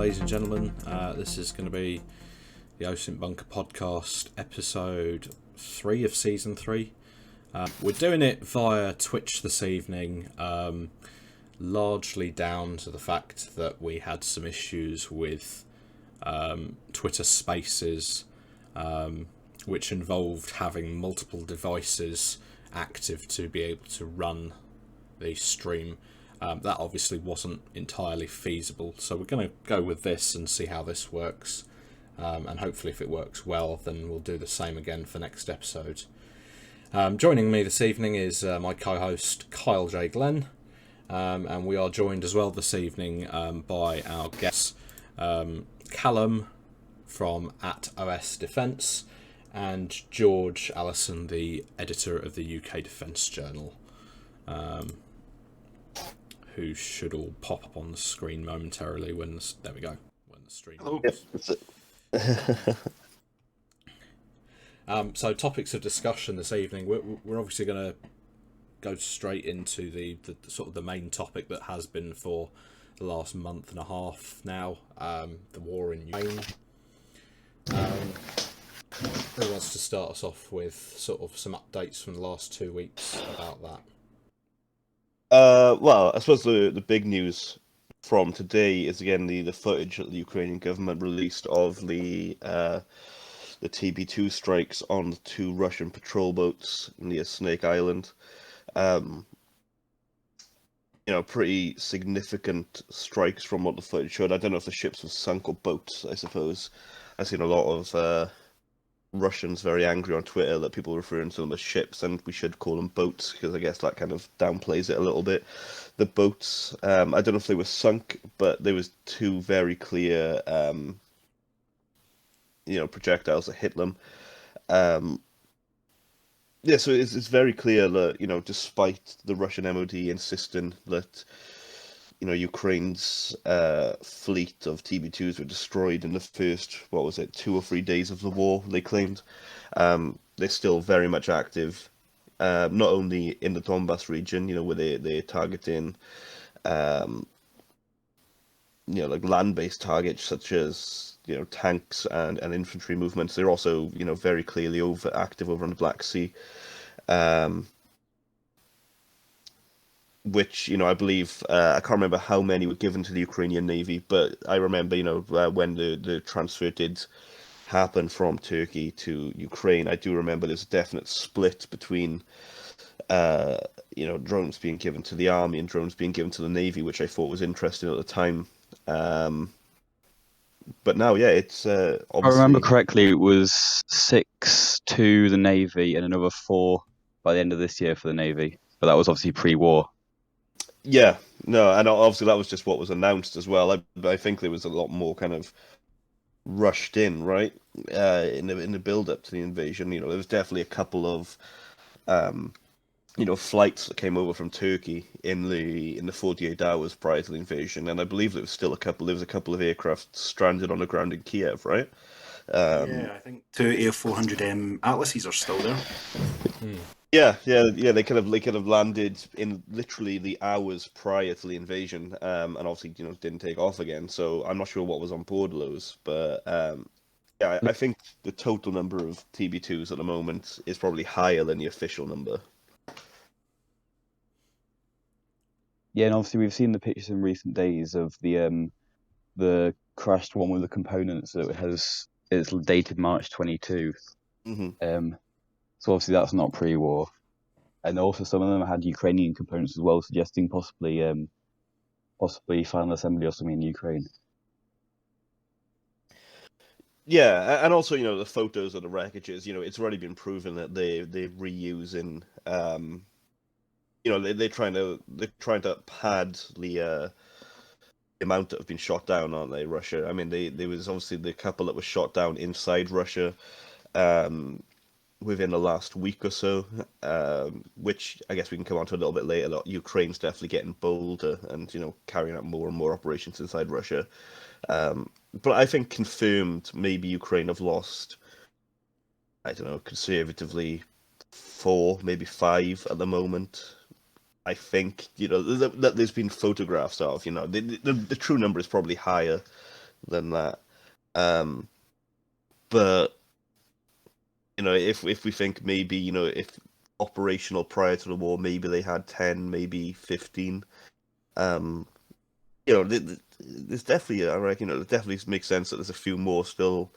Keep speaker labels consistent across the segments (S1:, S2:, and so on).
S1: ladies and gentlemen. This is going to be the Osint Bunker podcast, episode 3 of season 3. We're doing it via Twitch this evening, largely down to the fact that we had some issues with Twitter Spaces, which involved having multiple devices active to be able to run the stream. That obviously wasn't entirely feasible, so we're going to go with this and see how this works, and hopefully if it works well then we'll do the same again for next episode. Joining me this evening is my co-host Kyle J. Glenn, and we are joined as well this evening by our guests Callum from @OS Defence and George Allison, the editor of the UK Defence Journal, who should all pop up on the screen momentarily when the, there we go, when the stream moves. So topics of discussion this evening, we're obviously going to go straight into the sort of the main topic that has been for the last month and a half now, the war in Ukraine. Who wants to start us off with sort of some updates from the last 2 weeks about that?
S2: Well, I suppose the big news from today is again the footage that the Ukrainian government released of the TB2 strikes on the 2 Russian patrol boats near Snake Island. Pretty significant strikes from what the footage showed. I don't know if the ships were sunk or boats, I suppose. I've seen a lot of Russians very angry on Twitter that people referring to them as ships, and we should call them boats because I guess that kind of downplays it a little bit. The boats, I don't know if they were sunk, but there was 2 very clear, projectiles that hit them. So it's very clear that, despite the Russian MOD insisting that, Ukraine's fleet of TB2s were destroyed in the first, 2 or 3 days of the war, they claimed. They're still very much active, not only in the Donbass region, where they're targeting, land-based targets such as, tanks and infantry movements. They're also, very clearly active over on the Black Sea. Which, I believe, I can't remember how many were given to the Ukrainian Navy, but I remember, when the transfer did happen from Turkey to Ukraine, I do remember there's a definite split between, drones being given to the army and drones being given to the Navy, which I thought was interesting at the time. But now, yeah, it's obviously...
S3: If I remember correctly, it was 6 to the Navy and another 4 by the end of this year for the Navy. But that was obviously pre-war.
S2: Yeah, no, and obviously that was just what was announced as well. I think there was a lot more kind of rushed in, right? In the build-up to the invasion, there was definitely a couple of, flights that came over from Turkey in the 48 hours prior to the invasion, and I believe there was a couple of aircraft stranded on the ground in Kiev, right?
S4: Yeah, I think 2 AF400M Atlases are still there.
S2: Yeah. They could have landed in literally the hours prior to the invasion, and obviously didn't take off again. So I'm not sure what was on board those, but I think the total number of TB2s at the moment is probably higher than the official number.
S3: Yeah, and obviously we've seen the pictures in recent days of the crashed one with the components that it's dated March 22.
S2: Mm-hmm.
S3: So obviously that's not pre-war, and also some of them had Ukrainian components as well, suggesting possibly final assembly or something in Ukraine.
S2: Yeah, and also the photos of the wreckages. It's already been proven that they're reusing. They're trying to pad the amount that have been shot down, aren't they? Russia. I mean, there was obviously the couple that were shot down inside Russia. Within the last week or so, which I guess we can come on to a little bit later. Ukraine's definitely getting bolder and carrying out more and more operations inside Russia. But I think confirmed, maybe Ukraine have lost, I don't know, conservatively 4, maybe 5 at the moment. I think that there's been photographs of. The true number is probably higher than that. But if we think maybe if operational prior to the war, maybe they had 10, maybe 15. There's definitely, I reckon, it definitely makes sense that there's a few more still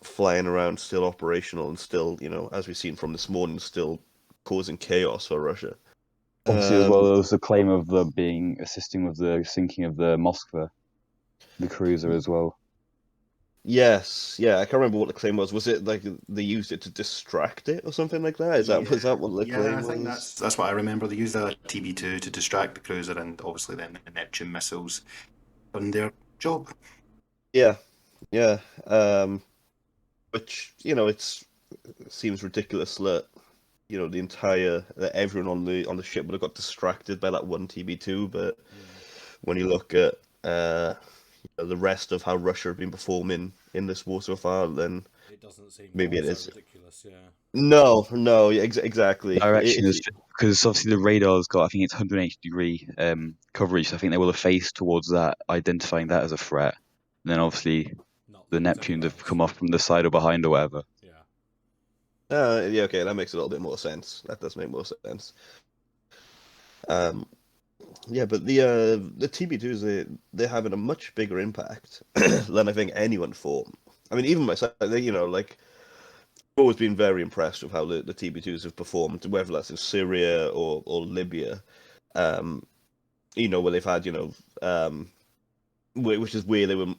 S2: flying around, still operational, and still, as we've seen from this morning, still causing chaos for Russia.
S3: Obviously, as well, there was the claim of them assisting with the sinking of the Moskva, the cruiser as well.
S2: Yes, yeah, I can't remember what the claim was. Was it like they used it to distract it or something like that? Was that what the claim
S4: I think
S2: was?
S4: that's what I remember. They used a TB2 to distract the cruiser, and obviously then the Neptune missiles done their job.
S2: Yeah, yeah. Which it seems ridiculous that that everyone on the ship would have got distracted by that one TB2. But when you look at the rest of how Russia have been performing in this war so far, then
S1: it doesn't seem
S2: maybe it
S1: so
S2: is
S1: ridiculous. Yeah.
S2: No, exactly.
S3: Direction is because obviously the radar's got, I think it's 180-degree coverage. So I think they will have faced towards that, identifying that as a threat. And then obviously the Neptunes have come off from the side or behind or whatever.
S2: Yeah, okay, that makes a little bit more sense. That does make more sense. Yeah, but the TB2s they're having a much bigger impact than I think anyone thought. I mean, even myself, like I've always been very impressed with how the TB2s have performed, whether that's in Syria or Libya. Where they've had which is where they were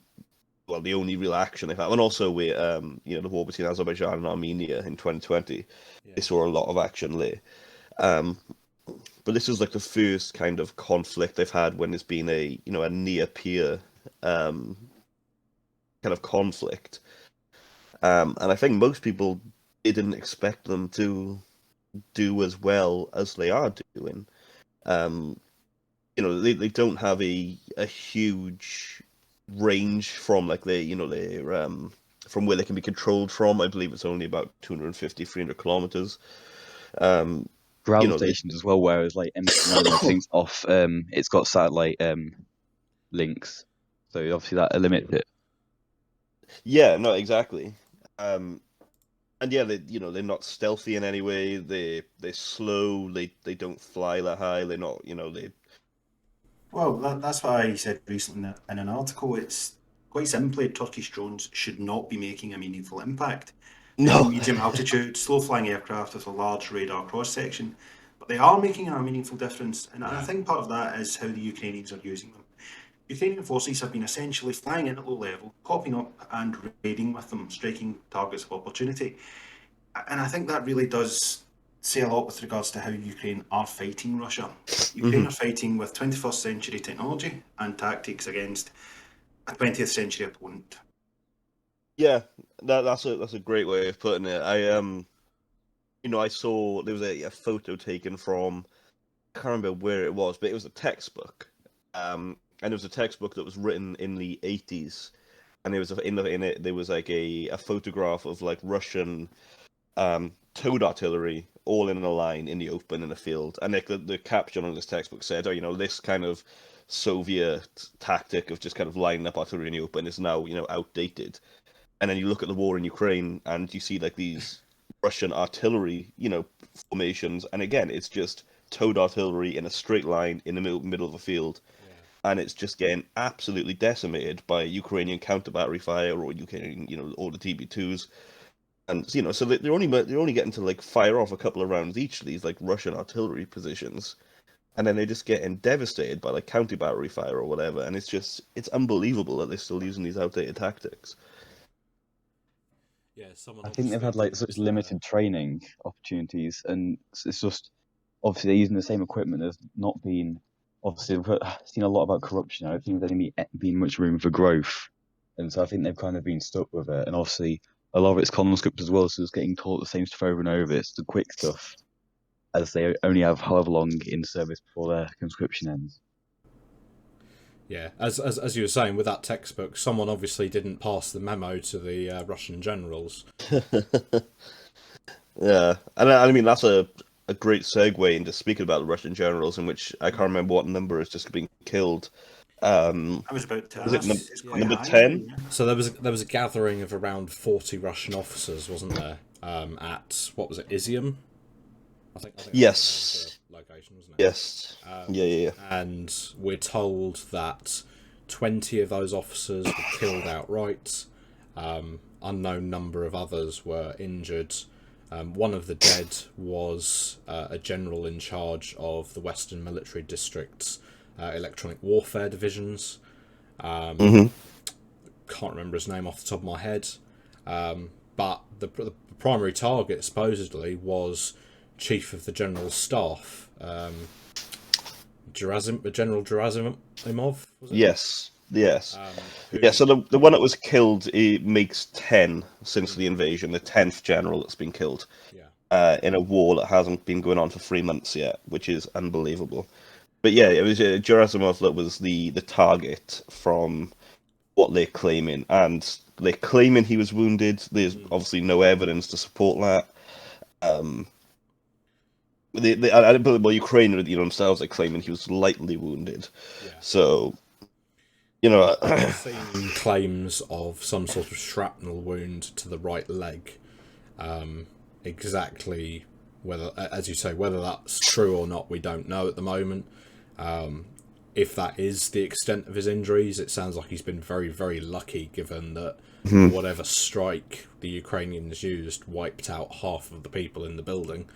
S2: the only real action they've had, and also with the war between Azerbaijan and Armenia in 2020, they saw a lot of action there. But this is like the first kind of conflict they've had when there's been a near peer kind of conflict, and I think most people didn't expect them to do as well as they are doing. They don't have a huge range from like from where they can be controlled from. I believe it's only about 250, 300 kilometers.
S3: Ground stations as well, whereas like M1 everything's off. It's got satellite links, so obviously that limits it.
S2: Yeah, no, exactly. And yeah, they're not stealthy in any way. They're slow. They don't fly that high. They're not they.
S4: Well, that's what I said recently in an article. It's quite simply Turkish drones should not be making a meaningful impact. They're
S2: No.
S4: medium altitude, slow flying aircraft with a large radar cross section, but they are making a meaningful difference. And I think part of that is how the Ukrainians are using them. Ukrainian forces have been essentially flying in at low level, popping up and raiding with them, striking targets of opportunity. And I think that really does say a lot with regards to how Ukraine are fighting Russia. Ukraine are fighting with 21st century technology and tactics against a 20th century opponent.
S2: Yeah, that's a great way of putting it. I saw there was a photo taken from, I can't remember where it was, but it was a textbook. And it was a textbook that was written in the 80s, and it was in it there was like a photograph of like Russian towed artillery all in a line in the open in a field, and the caption on this textbook said, this kind of Soviet tactic of just kind of lining up artillery in the open is now outdated. And then you look at the war in Ukraine and you see like these Russian artillery formations, and again it's just towed artillery in a straight line in the middle of a field. And it's just getting absolutely decimated by Ukrainian counter battery fire or Ukrainian, all the TB2s. And so they're only getting to like fire off a couple of rounds each of these like Russian artillery positions, and then they're just getting devastated by like counter battery fire or whatever. And it's unbelievable that they're still using these outdated tactics.
S1: Yeah,
S3: I think they've had like such limited training opportunities, and it's just obviously they're using the same equipment. There's not been obviously we've seen a lot about corruption. I don't think there's been much room for growth, and so I think they've kind of been stuck with it. And obviously a lot of it's conscript as well, so it's getting taught the same stuff over and over. It's the quick stuff, as they only have however long in service before their conscription ends.
S1: Yeah, as you were saying, with that textbook, someone obviously didn't pass the memo to the Russian generals.
S2: Yeah, and I mean that's a great segue into speaking about the Russian generals, in which I can't remember what number is just being killed.
S4: I was about to
S2: Was it
S4: ask. It's quite
S2: number
S4: high.
S2: 10?
S4: Yeah.
S1: So there was a gathering of around 40 Russian officers, wasn't there? At what was it, Izium? I think that was
S2: Yes.
S1: the location, wasn't it?
S2: Yes. Yeah.
S1: And we're told that 20 of those officers were killed outright. Unknown number of others were injured. One of the dead was a general in charge of the Western Military District's electronic warfare divisions.
S2: hmm
S1: Can't remember his name off the top of my head. But the primary target, supposedly, was Chief of the General Staff, General Gerasimov, was it?
S2: Yes. Yes.
S1: Who,
S2: Yeah, so the one that was killed, it makes 10 since the invasion, the 10th general that's been killed
S1: yeah,
S2: in a war that hasn't been going on for 3 months yet, which is unbelievable. But yeah, it was Gerasimov that was the target from what they're claiming, and they're claiming he was wounded. There's obviously no evidence to support that. I don't believe, well, Ukraine, themselves are claiming he was lightly wounded.
S1: yeah.
S2: So, you know,
S1: I've seen claims of some sort of shrapnel wound to the right leg. Exactly whether, as you say, whether that's true or not, we don't know at the moment. If that is the extent of his injuries, it sounds like he's been very, very lucky, given that whatever strike the Ukrainians used wiped out half of the people in the building.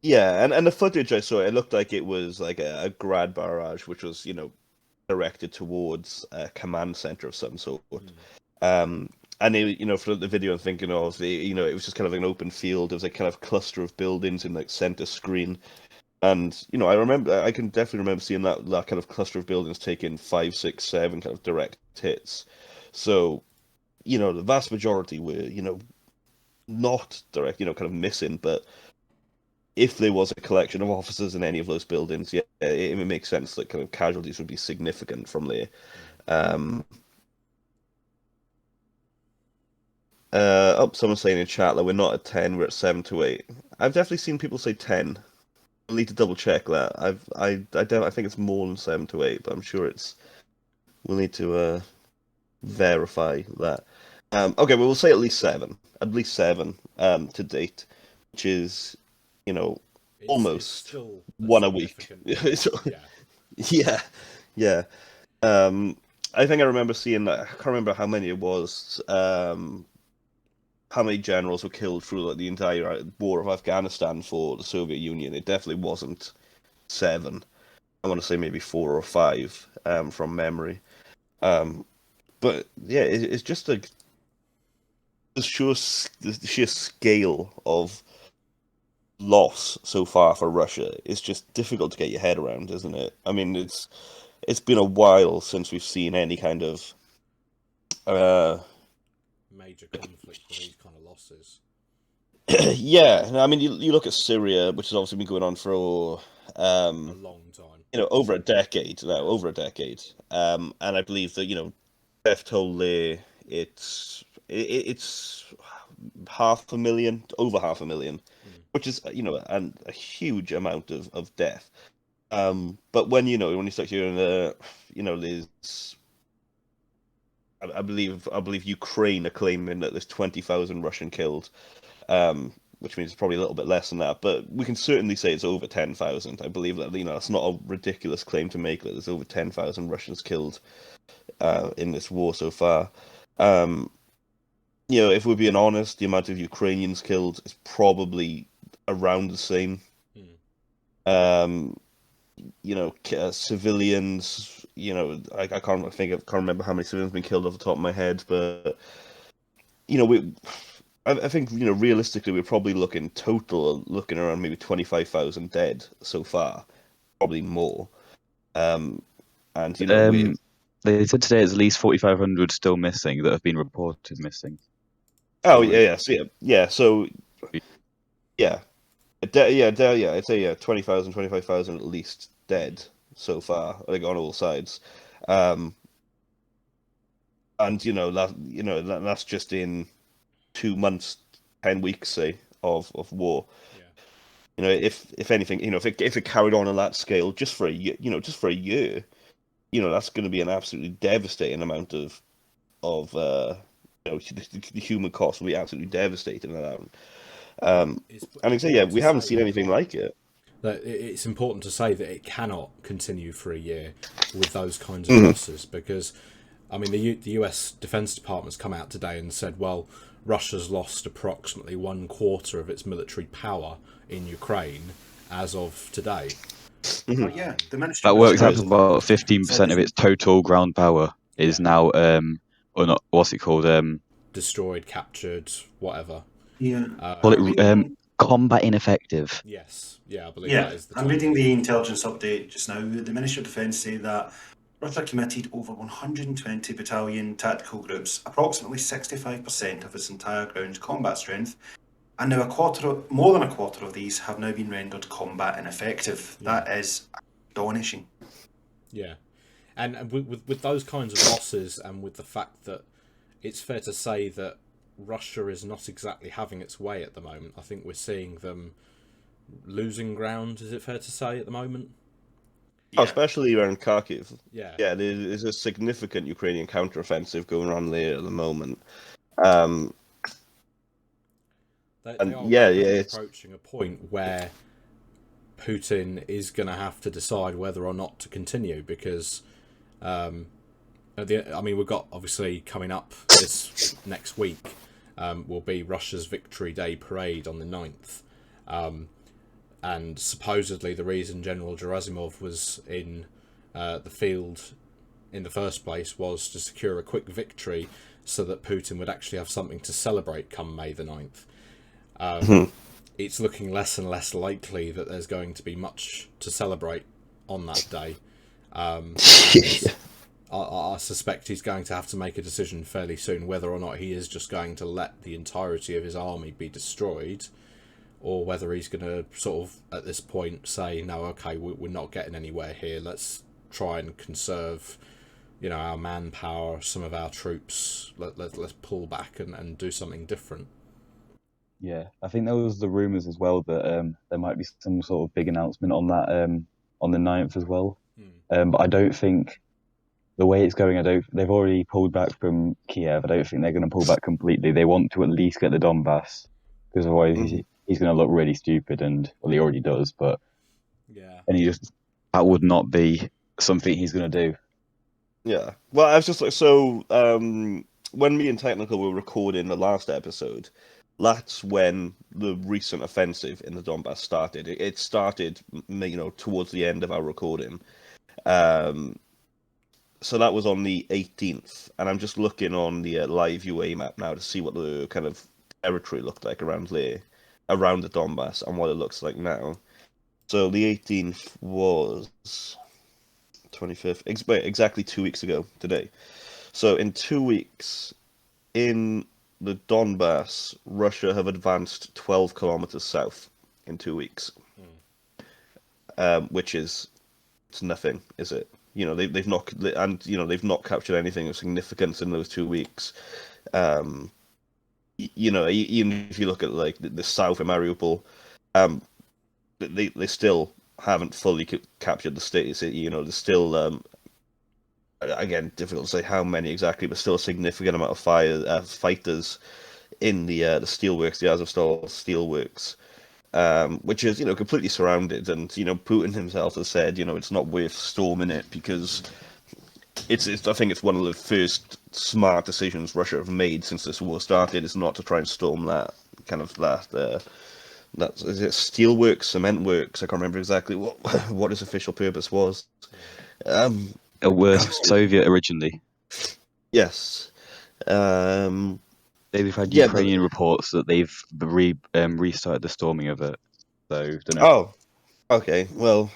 S2: yeah, and the footage I saw, it looked like it was like a grad barrage, which was, directed towards a command center of some sort. And for the video I'm thinking of, it was just kind of like an open field. There was a kind of cluster of buildings in like center screen. And, I can definitely remember seeing that kind of cluster of buildings taking 5, 6, 7 kind of direct hits. So, the vast majority were, not direct, kind of missing, but if there was a collection of officers in any of those buildings, yeah, it makes sense that kind of casualties would be significant from there. Someone's saying in chat that we're not at 10, we're at 7 to 8. I've definitely seen people say 10. I'll need to double check that. I think it's more than 7 to 8, but I'm sure we'll need to verify that. Okay, well, we'll say at least 7. At least 7 to date, which is, almost
S1: it's
S2: one a week.
S1: Yeah.
S2: Yeah. I think I remember seeing that. I can't remember how many it was. How many generals were killed through the entire war of Afghanistan for the Soviet Union. It definitely wasn't 7. I want to say maybe 4 or 5 from memory. But yeah, it's just the sheer scale of loss so far for Russia. It's just difficult to get your head around, isn't it? I mean, it's been a while since we've seen any kind of
S1: major conflict with these kind of losses.
S2: yeah, I mean, you look at Syria, which has obviously been going on for
S1: A long time.
S2: over a decade now, and I believe that death toll there, it's 500,000, over 500,000, which is a huge amount of death. But when you start hearing there's I believe Ukraine are claiming that there's 20,000 Russian killed, which means it's probably a little bit less than that. But we can certainly say it's over 10,000. I believe that that's not a ridiculous claim to make, that there's over 10,000 Russians killed in this war so far. If we're being honest, the amount of Ukrainians killed is probably around the same. Civilians. I can't remember how many civilians have been killed off the top of my head, but I think realistically we're probably looking around maybe 25,000 dead so far, probably more. And
S3: they said today it's at least 4,500 still missing that have been reported missing.
S2: Oh yeah. So yeah. I'd say 20,000, 25,000 at least dead so far, like on all sides, and that's just in 2 months, 10 weeks, say, of war. if anything, if it carried on that scale just for a year, that's going to be an absolutely devastating amount of the human cost will be absolutely devastating in that. And like I say, we haven't seen anything like it.
S1: That it's important to say that it cannot continue for a year with those kinds of losses, because, I mean, the US Defense Department's come out today and said, well, Russia's lost approximately 1/4 of its military power in Ukraine as of today.
S4: But yeah, the Ministry
S3: That
S4: of
S3: works out
S4: Defence
S3: to about 15% of its total ground power is now, or not, what's it called?
S1: Destroyed, captured, whatever.
S4: Yeah.
S3: Call it combat ineffective.
S1: Yes, I believe that is the term.
S4: I'm reading the intelligence update just now. The Ministry of Defence say that Russia committed over 120 battalion tactical groups, approximately 65% of its entire ground combat strength, and now more than a quarter of these have now been rendered combat ineffective.
S1: Yeah.
S4: That is astonishing.
S1: Yeah, and with those kinds of losses, and with the fact that it's fair to say that Russia is not exactly having its way at the moment, I think we're seeing them losing ground. Is it fair to say at the moment?
S2: Yeah. Especially around Kharkiv.
S1: Yeah,
S2: there's a significant Ukrainian counteroffensive going on there at the moment.
S1: It's approaching a point where Putin is going to have to decide whether or not to continue, because we've got, obviously, coming up this next week will be Russia's Victory Day parade on the 9th, and supposedly the reason General Gerasimov was in the field in the first place was to secure a quick victory so that Putin would actually have something to celebrate come May the 9th. It's looking less and less likely that there's going to be much to celebrate on that day. I suspect he's going to have to make a decision fairly soon whether or not he is just going to let the entirety of his army be destroyed, or whether he's going to sort of, at this point, say, no, okay, we're not getting anywhere here. Let's try and conserve, our manpower, some of our troops. Let's pull back and do something different.
S3: Yeah, I think there was the rumours as well that there might be some sort of big announcement on that on the 9th as well. But I don't think the way it's going, they've already pulled back from Kiev. I don't think they're going to pull back completely. They want to at least get the Donbass, because otherwise he's going to look really stupid, and well, he already does. But that would not be something he's going to do.
S2: Yeah. Well, I was just like, so when me and Technical were recording the last episode, that's when the recent offensive in the Donbass started. It started, towards the end of our recording. So that was on the 18th, and I'm just looking on the live UA map now to see what the kind of territory looked like around there, around the Donbass, and what it looks like now. So the 18th was 25th, exactly 2 weeks ago today. So in 2 weeks, in the Donbass, Russia have advanced 12 kilometers south in 2 weeks, which is nothing, is it? They've not captured anything of significance in those 2 weeks. Even if you look at like the south of Mariupol, they still haven't fully captured the states. There's still again, difficult to say how many exactly, but still a significant amount of fighters in the steelworks, the Azovstal steelworks, which is completely surrounded, and Putin himself has said it's not worth storming it, because I think it's one of the first smart decisions Russia have made since this war started, is not to try and storm that is it steelworks, cement works. I can't remember exactly what his official purpose was.
S3: It was Soviet originally.
S2: Yes.
S3: They've had Ukrainian reports that they've restarted the storming of it. So don't know.
S2: Oh, okay. Well,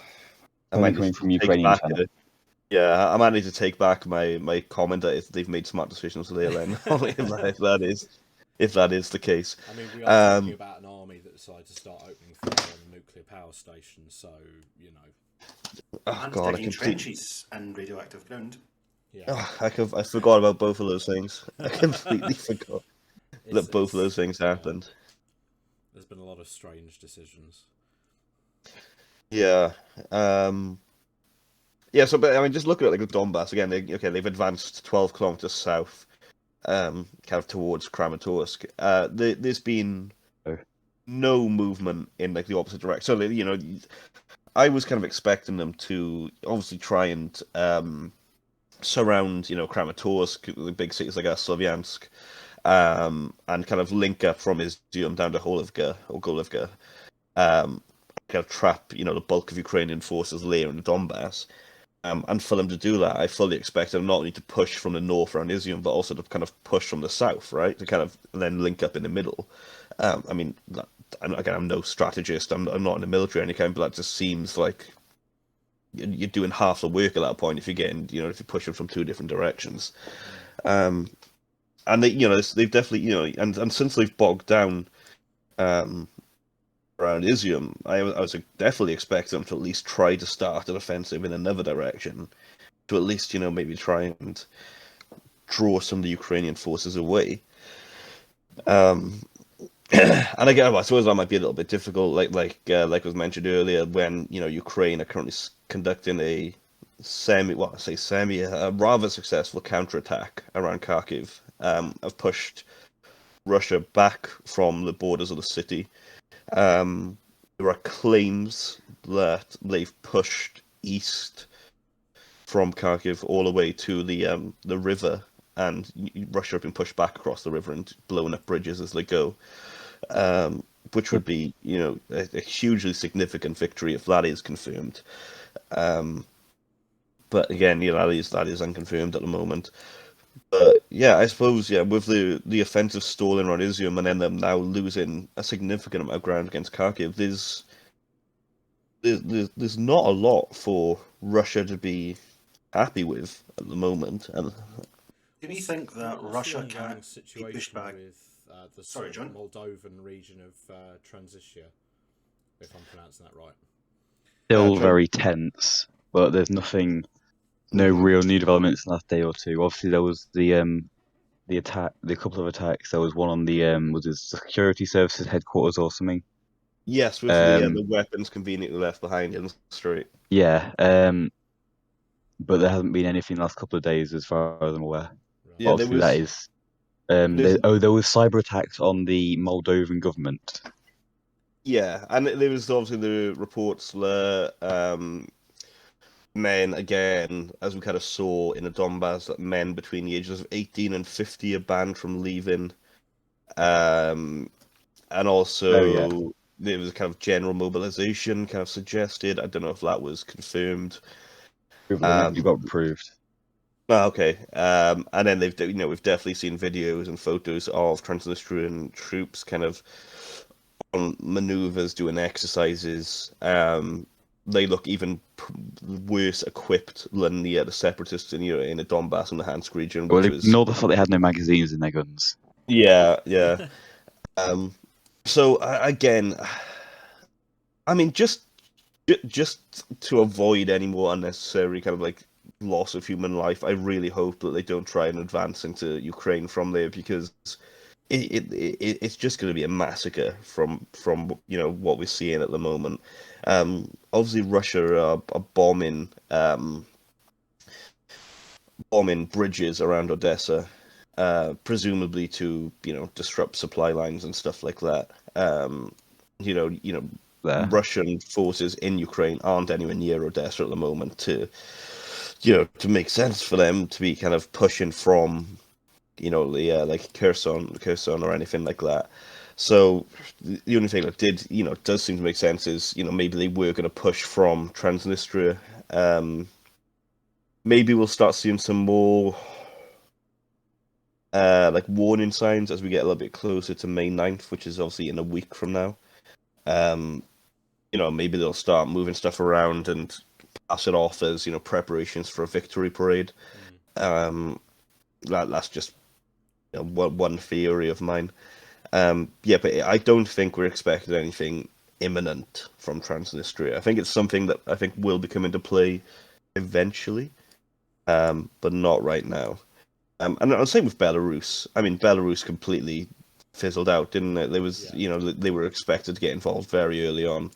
S3: I might coming from Ukrainian channel.
S2: Yeah, I might need to take back my comment that if they've made smart decisions there, then if that is the case.
S1: I mean, we are talking about an army that decided to start opening fire on a nuclear power station, so
S2: Oh
S4: and
S2: God,
S4: digging trenches and radioactive ground.
S1: Yeah.
S2: Oh, I forgot about both of those things. I completely forgot that both of those things happened.
S1: There's been a lot of strange decisions.
S2: Yeah. Yeah. So, but I mean, just looking at like the Donbass again. They've advanced 12 kilometers south, kind of towards Kramatorsk. There's been
S3: Oh.
S2: no movement in like the opposite direction. So I was kind of expecting them to obviously try and surround, Kramatorsk, the big cities like Slavyansk, and kind of link up from Izium down to Holivka or Golivka, kind of trap, the bulk of Ukrainian forces later in the Donbass. And for them to do that, I fully expect them not only to push from the north around Izium, but also to kind of push from the south, right? To kind of then link up in the middle. I mean, again, I'm no strategist. I'm not in the military or any kind, but that just seems like you're doing half the work at that point if you're getting, if you're pushing from two different directions. And they've definitely, and since they've bogged down around Izium, I was definitely expecting them to at least try to start an offensive in another direction, to at least, maybe try and draw some of the Ukrainian forces away. And again, I suppose that might be a little bit difficult, like was mentioned earlier, when Ukraine are currently conducting a rather successful counterattack around Kharkiv. Have pushed Russia back from the borders of the city. There are claims that they've pushed east from Kharkiv all the way to the river, and Russia have been pushed back across the river and blown up bridges as they go. Which would be, a hugely significant victory if that is confirmed. But again, that is unconfirmed at the moment. But yeah, I suppose with the offensive stalling around Izium and then them now losing a significant amount of ground against Kharkiv, there's not a lot for Russia to be happy with at the moment. And
S4: Do we think that
S1: What's
S4: Russia
S1: the ongoing
S4: can't be
S1: situation
S4: pushed back?
S1: with the
S4: Sorry,
S1: sort of
S4: John.
S1: Moldovan region of Transnistria, if I'm pronouncing that right?
S3: Still
S2: try-
S3: very tense, but there's no real new developments in the last day or two. Obviously, there was the attack, the couple of attacks. There was one on the was it security services headquarters or something.
S2: yes, with the weapons conveniently left behind in the street.
S3: Yeah, but there hasn't been anything the last couple of days, as far as I'm aware.
S1: Right.
S2: Yeah, there
S3: Obviously,
S2: was.
S3: that is.
S2: There's,
S3: There was cyber attacks on the Moldovan government.
S2: yeah, and there was obviously the reports that men, again, as we kind of saw in the Donbass, that men between the ages of 18 and 50 are banned from leaving. And also there was a kind of general mobilization kind of suggested. I don't know if that was confirmed.
S3: You got approved.
S2: Okay. And then we've definitely seen videos and photos of Transnistrian troops kind of on maneuvers, doing exercises. They look even worse equipped than the separatists in the Donbass and the Luhansk region,
S3: Well,
S2: which was
S3: ignore the fact they had no magazines in their guns.
S2: yeah. So again, I mean, just to avoid any more unnecessary kind of like loss of human life, I really hope that they don't try and advance into Ukraine from there, because it's just going to be a massacre from what we're seeing at the moment. Obviously, Russia are bombing bridges around Odessa, presumably to disrupt supply lines and stuff like that.
S3: There.
S2: Russian forces in Ukraine aren't anywhere near Odessa at the moment to make sense for them to be kind of pushing from like Kherson or anything like that. So the only thing that does seem to make sense is maybe they were going to push from Transnistria. Maybe we'll start seeing some more like warning signs as we get a little bit closer to May 9th, which is obviously in a week from now. Maybe they'll start moving stuff around and pass it off as preparations for a victory parade. That's just one theory of mine. But I don't think we're expecting anything imminent from Transnistria. I think it's something that I think will become into play eventually, but not right now. And the same with Belarus. I mean, Belarus completely fizzled out, didn't it? There was, they were expected to get involved very early on.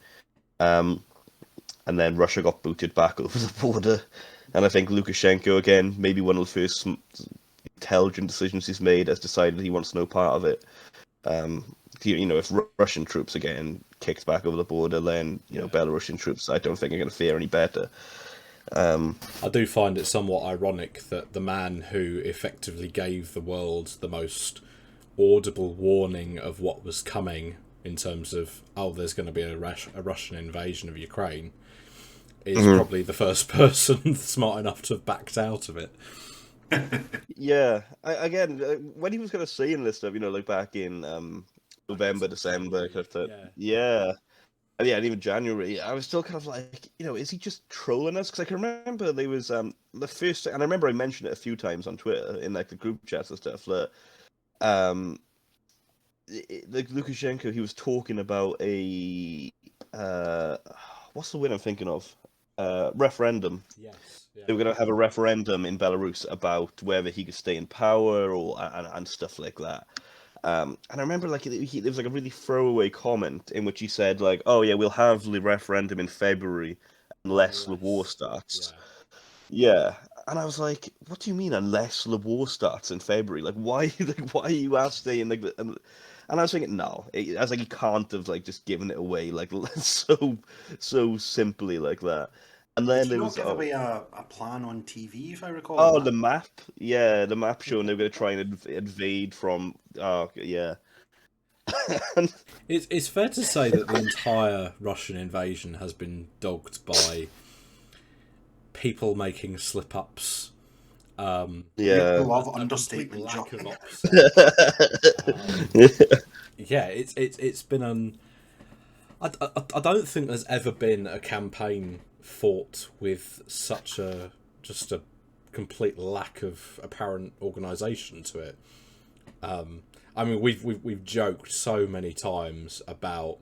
S2: and then Russia got booted back over the border. And I think Lukashenko, again, maybe one of the first intelligent decisions he's made, has decided he wants no part of it. If Russian troops are getting kicked back over the border, then Belarusian troops, I don't think are going to fare any better.
S1: I do find it somewhat ironic that the man who effectively gave the world the most audible warning of what was coming in terms of, there's going to be a Russian invasion of Ukraine, is probably the first person smart enough to have backed out of it.
S2: Yeah, when he was kind of saying this stuff, like back in November, December, kind of thing. Yeah. And yeah, and even January, I was still kind of like, is he just trolling us? Because I can remember there was the first, and I remember I mentioned it a few times on Twitter in like the group chats and stuff, that like Lukashenko, he was talking about a what's the word I'm thinking of? Referendum.
S1: Yes. Yeah.
S2: They were going to have a referendum in Belarus about whether he could stay in power and stuff like that. And I remember there was like a really throwaway comment in which he said like, "Oh yeah, we'll have the referendum in February unless the war starts." Yeah. And I was like, "What do you mean unless the war starts in February? Like why are you asking like?" And I was thinking, no, I was like, he can't have like just given it away like so simply like that. And then there was
S4: give away a plan on TV, if I recall.
S2: Oh, the map, yeah, the map showing they were going to try and invade from. Oh, yeah.
S1: It's fair to say that the entire Russian invasion has been dogged by people making slip-ups.
S2: Yeah.
S4: Love understatement.
S1: Lack of yeah, it's been I don't think there's ever been a campaign fought with such a complete lack of apparent organisation to it. I mean, we've joked so many times about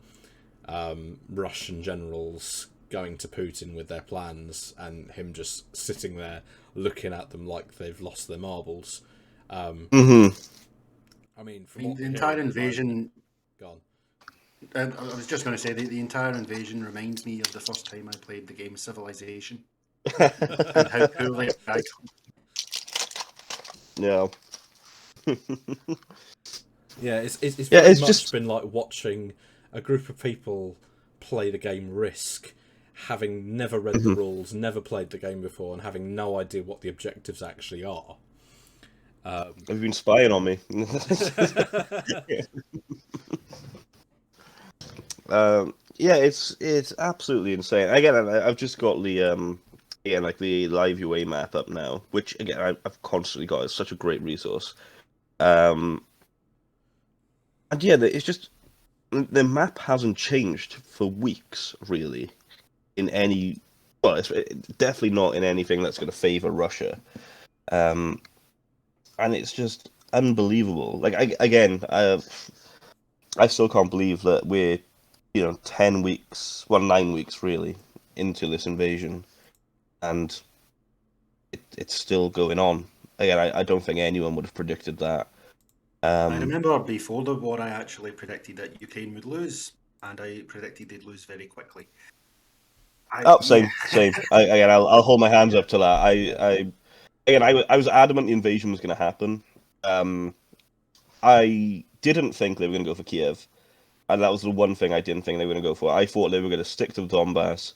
S1: Russian generals going to Putin with their plans and him just sitting there looking at them like they've lost their marbles. I mean,
S4: the entire invasion.
S1: Gone.
S4: I was just going to say the entire invasion reminds me of the first time I played the game Civilization. And how poorly I.
S2: Yeah.
S1: Yeah, it's very
S2: it's
S1: much
S2: just
S1: been like watching a group of people play the game Risk, having never read the rules, never played the game before, and having no idea what the objectives actually are.
S2: Have you been spying on me? Yeah, it's absolutely insane. Again, I've just got the like the live UA map up now, which again I've constantly got. It's such a great resource. And yeah, it's just the map hasn't changed for weeks, really, in any. Well, it's definitely not in anything that's going to favor Russia. And it's just unbelievable. Like I still can't believe that we're 9 weeks really into this invasion, and it's still going on. Again, I don't think anyone would have predicted that.
S4: I remember before the war, I actually predicted that Ukraine would lose, and I predicted they'd lose very quickly.
S2: Same. I'll hold my hands up to that. I was adamant the invasion was going to happen. I didn't think they were going to go for Kiev, and that was the one thing I didn't think they were going to go for. I thought they were going to stick to the Donbass.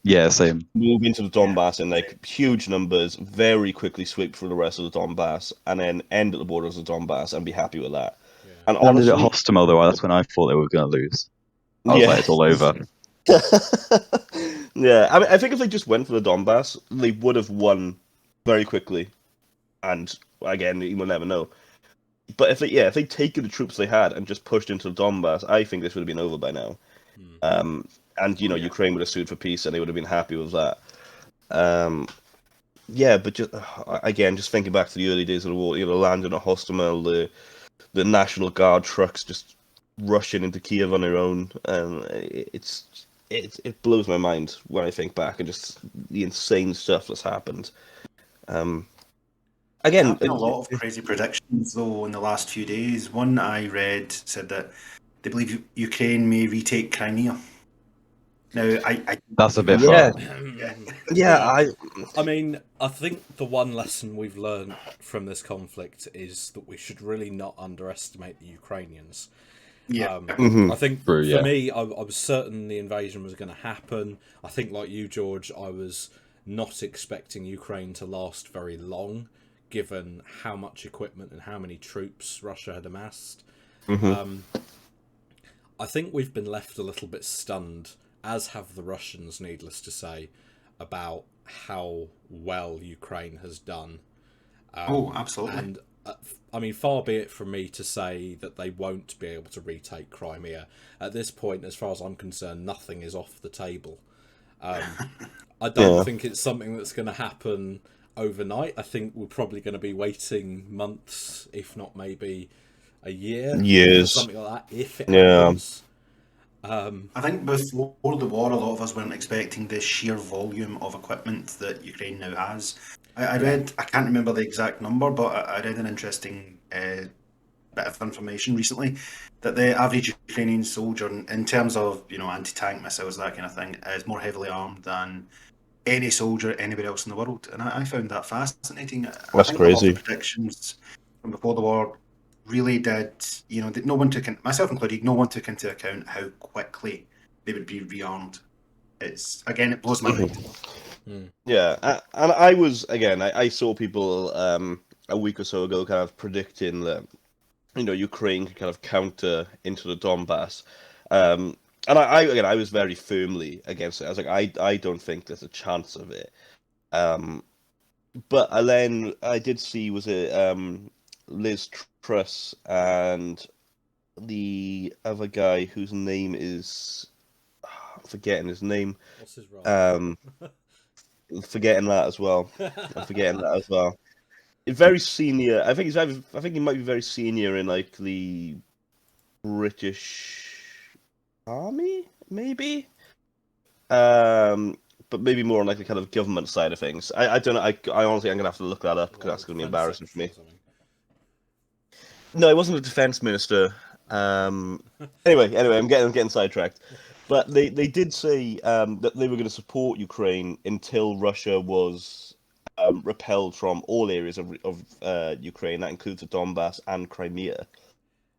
S3: Yeah, same.
S2: Move into the Donbass in like huge numbers, very quickly sweep through the rest of the Donbass, and then end at the borders of the Donbass and be happy with that.
S1: Yeah.
S2: And
S3: Honestly,
S2: honestly,
S3: at Hostomel, though, that's when I thought they were going to lose. I was like, it's all over.
S2: Yeah, I mean, I think if they just went for the Donbass, they would have won very quickly. And again, you will never know. But if they'd taken the troops they had and just pushed into the Donbass, I think this would have been over by now. And Ukraine would have sued for peace, and they would have been happy with that. Yeah, but just thinking back to the early days of the war, landing at Hostomel, the National Guard trucks just rushing into Kiev on their own, and it blows my mind when I think back and just the insane stuff that's happened. Again,
S4: there have been a lot of crazy predictions though in the last few days. One I read said that they believe Ukraine may retake Crimea. Now,
S3: That's a bit
S2: Yeah.
S3: far.
S2: Yeah,
S1: I mean, I think the one lesson we've learned from this conflict is that we should really not underestimate the Ukrainians.
S4: yeah.
S1: I think
S3: True,
S1: for
S3: yeah.
S1: me, I was certain the invasion was going to happen. I think, like you, George, I was not expecting Ukraine to last very long, given how much equipment and how many troops Russia had amassed. I think we've been left a little bit stunned, as have the Russians, needless to say, about how well Ukraine has done.
S4: Oh, absolutely.
S1: And I mean, far be it from me to say that they won't be able to retake Crimea. At this point, as far as I'm concerned, nothing is off the table. I don't
S2: Yeah.
S1: think it's something that's going to happen overnight. I think we're probably going to be waiting months, if not maybe a year,
S2: Years.
S1: something like that, if it
S2: Yeah.
S1: happens.
S4: I think before the war, a lot of us weren't expecting the sheer volume of equipment that Ukraine now has. I read, I can't remember the exact number, but I read an interesting bit of information recently that the average Ukrainian soldier, in terms of anti-tank missiles, that kind of thing, is more heavily armed than any soldier anywhere else in the world, and I found that fascinating. I
S2: That's
S4: think a lot of
S2: crazy.
S4: the predictions from before the war really did, that no one took, myself included, no one took into account how quickly they would be rearmed. It's again, it blows my mind.
S2: Yeah, and I was again. I saw people a week or so ago kind of predicting that Ukraine could kind of counter into the Donbass, and I was very firmly against it. I was like, I don't think there's a chance of it. But then I did see, was it Liz Truss and the other guy whose name is I'm forgetting his name.
S1: What's his role?
S2: Forgetting that as well. I'm forgetting that as well. Very senior. I think he might be very senior in like the British Army, maybe. But maybe more on like the kind of government side of things. I don't know. I honestly, I'm gonna have to look that up because that's gonna be embarrassing for me. No, it wasn't a defense minister. Anyway, I'm getting sidetracked. But they did say that they were going to support Ukraine until Russia was repelled from all areas of Ukraine. That includes the Donbass and Crimea.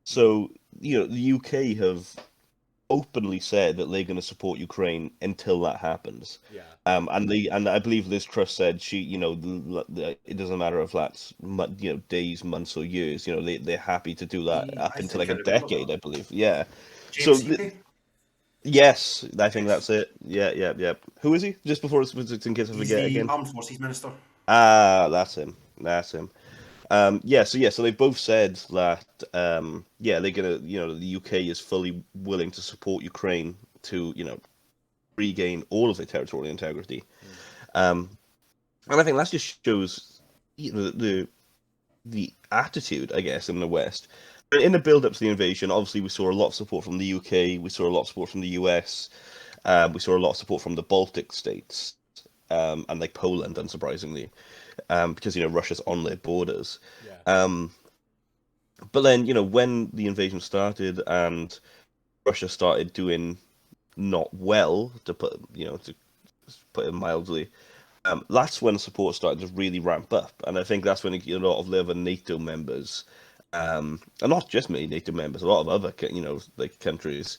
S2: So the UK have openly said that they're going to support Ukraine until that happens.
S1: Yeah.
S2: And I believe Liz Truss said it doesn't matter if that's days, months, or years. They're happy to do that up
S4: I
S2: until
S4: think
S2: like
S4: I
S2: a
S4: remember
S2: decade,
S4: that.
S2: I believe. Yeah.
S4: James
S2: So
S4: Healy?
S2: yes, I think that's it. Yeah. Who is he? Just before it's in case I
S4: He's
S2: forget
S4: the
S2: again.
S4: Armed Forces Minister.
S2: Ah, that's him. So they both said that they're gonna the UK is fully willing to support Ukraine to regain all of their territorial integrity. And I think that just shows the attitude, I guess, in the West. In the build-up to the invasion, obviously we saw a lot of support from the UK, we saw a lot of support from the US, we saw a lot of support from the Baltic states, and like Poland, unsurprisingly, because Russia's on their borders.
S1: Yeah.
S2: But then when the invasion started and Russia started doing not well, to put it mildly, that's when support started to really ramp up, and I think that's when a lot of the other NATO members, and not just many NATO members, a lot of other like countries,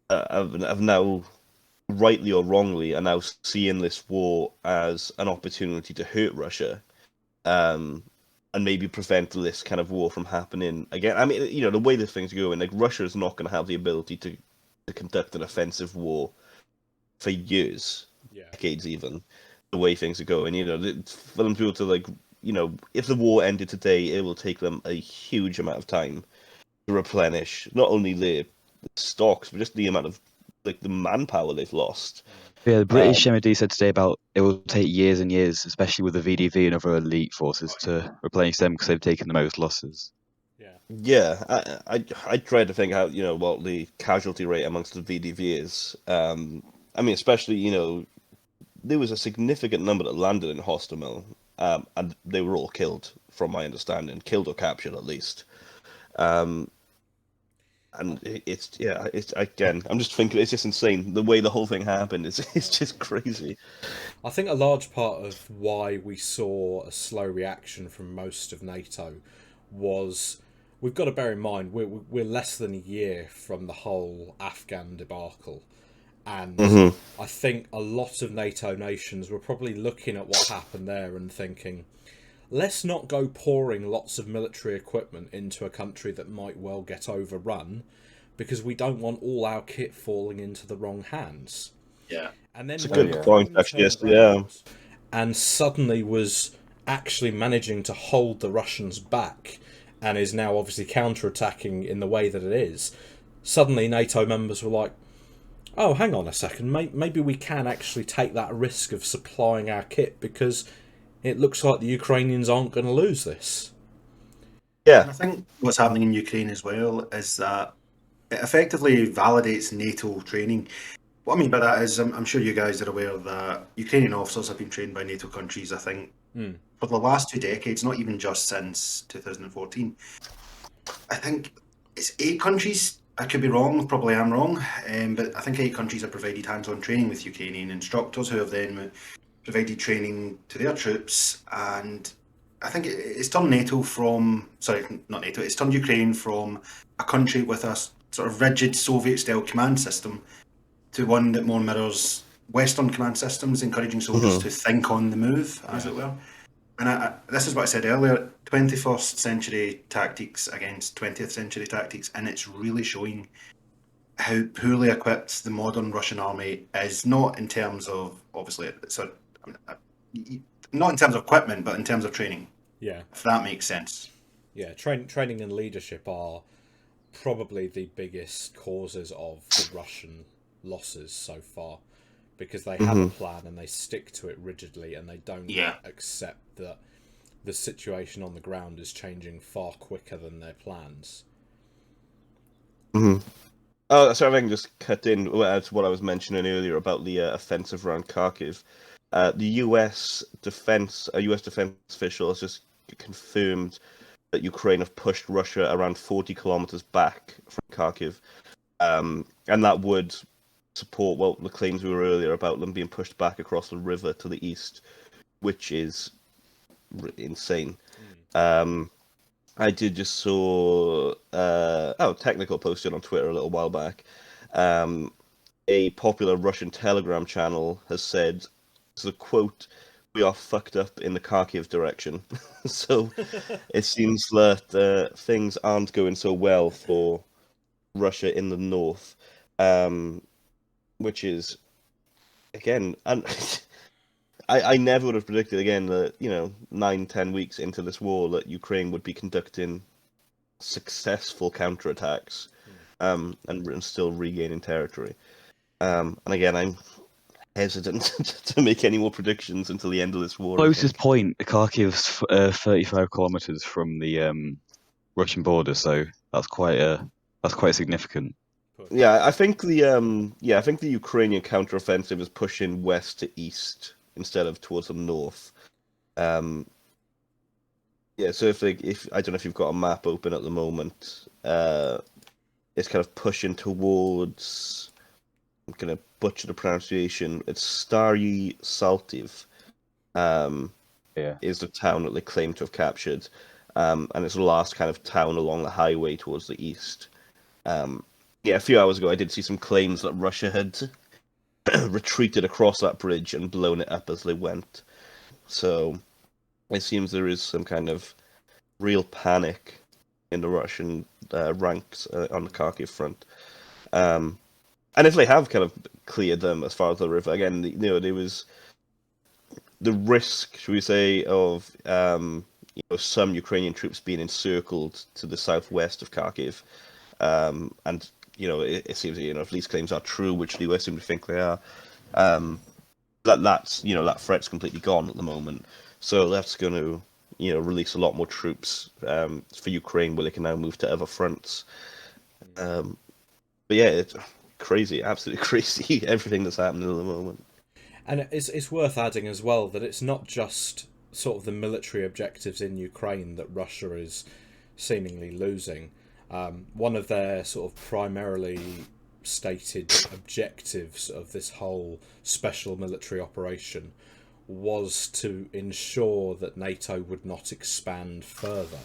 S2: have now, rightly or wrongly, are now seeing this war as an opportunity to hurt Russia, and maybe prevent this kind of war from happening again. I mean, the way that things are going, like Russia is not going to have the ability to conduct an offensive war for years, decades even. The way things are going, for them to be able to if the war ended today, it will take them a huge amount of time to replenish not only their stocks but just the amount of the manpower they've lost.
S3: Yeah, the British MOD said today about it will take years and years, especially with the VDV and other elite forces, to replenish them because they've taken the most losses.
S2: Yeah, I try to think how what the casualty rate amongst the VDV is. I mean, especially there was a significant number that landed in Hostomel, and they were all killed, from my understanding, killed or captured at least. And it's again. I'm just thinking it's just insane the way the whole thing happened. It's just crazy.
S1: I think a large part of why we saw a slow reaction from most of NATO was, we've got to bear in mind we're less than a year from the whole Afghan debacle, and I think a lot of NATO nations were probably looking at what happened there and thinking, let's not go pouring lots of military equipment into a country that might well get overrun, because we don't want all our kit falling into the wrong hands.
S4: Yeah.
S1: And then
S2: It's a
S1: when
S2: good point,
S1: Ukraine
S2: actually. Yes,
S1: turned
S2: yeah.
S1: round and suddenly was actually managing to hold the Russians back, and is now obviously counterattacking in the way that it is, suddenly NATO members were like, oh, hang on a second, maybe we can actually take that risk of supplying our kit, because it looks like the Ukrainians aren't going to lose this.
S4: And
S2: Yeah.
S4: I think what's happening in Ukraine as well is that it effectively validates NATO training. What I mean by that is, I'm sure you guys are aware that Ukrainian officers have been trained by NATO countries, I think, for the last 2 decades, not even just since 2014. I think it's 8 countries. I could be wrong, probably am wrong, but I think 8 countries have provided hands-on training with Ukrainian instructors who have then provided training to their troops, and I think it's turned NATO from, sorry, not NATO, it's turned Ukraine from a country with a sort of rigid Soviet-style command system to one that more mirrors Western command systems, encouraging soldiers to think on the move, as it were. And this is what I said earlier, 21st century tactics against 20th century tactics, and it's really showing how poorly equipped the modern Russian army is, not in terms of, obviously, not in terms of equipment, but in terms of training.
S1: Yeah.
S4: If that makes sense.
S1: Yeah, training and leadership are probably the biggest causes of the Russian losses so far, because they have a plan and they stick to it rigidly, and they don't accept that the situation on the ground is changing far quicker than their plans.
S2: Oh, sorry, if I can just cut in to what I was mentioning earlier about the offensive around Kharkiv. The U.S. defense official has just confirmed that Ukraine have pushed Russia around 40 kilometers back from Kharkiv, and that would support the claims we were earlier about them being pushed back across the river to the east, which is insane. I did just saw Technical posted on Twitter a little while back. A popular Russian Telegram channel has said, this is a quote, "We are fucked up in the Kharkiv direction." So it seems that things aren't going so well for Russia in the north, which is, again, and I never would have predicted, again, that 9-10 weeks into this war that Ukraine would be conducting successful counterattacks, and still regaining territory. And again, I'm hesitant to make any more predictions until the end of this war.
S3: Closest point, Kharkiv's 35 kilometers from the Russian border, so that's quite significant.
S2: Yeah, I think the Ukrainian counteroffensive is pushing west to east instead of towards the north. So if I don't know if you've got a map open at the moment, it's kind of pushing towards, I'm gonna butcher the pronunciation, it's Stary Saltiv, is the town that they claim to have captured, and it's the last kind of town along the highway towards the east. A few hours ago I did see some claims that Russia had retreated across that bridge and blown it up as they went. So it seems there is some kind of real panic in the Russian ranks on the Kharkiv front. And if they have kind of cleared them as far as the river, again, there was the risk, should we say, of some Ukrainian troops being encircled to the southwest of Kharkiv. And it seems if these claims are true, which the US seem to think they are, that threat's completely gone at the moment. So that's going to release a lot more troops for Ukraine, where they can now move to other fronts. But yeah, it's crazy, absolutely crazy, everything that's happening at the moment.
S1: And it's worth adding as well that it's not just sort of the military objectives in Ukraine that Russia is seemingly losing. One of their sort of primarily stated objectives of this whole special military operation was to ensure that NATO would not expand further.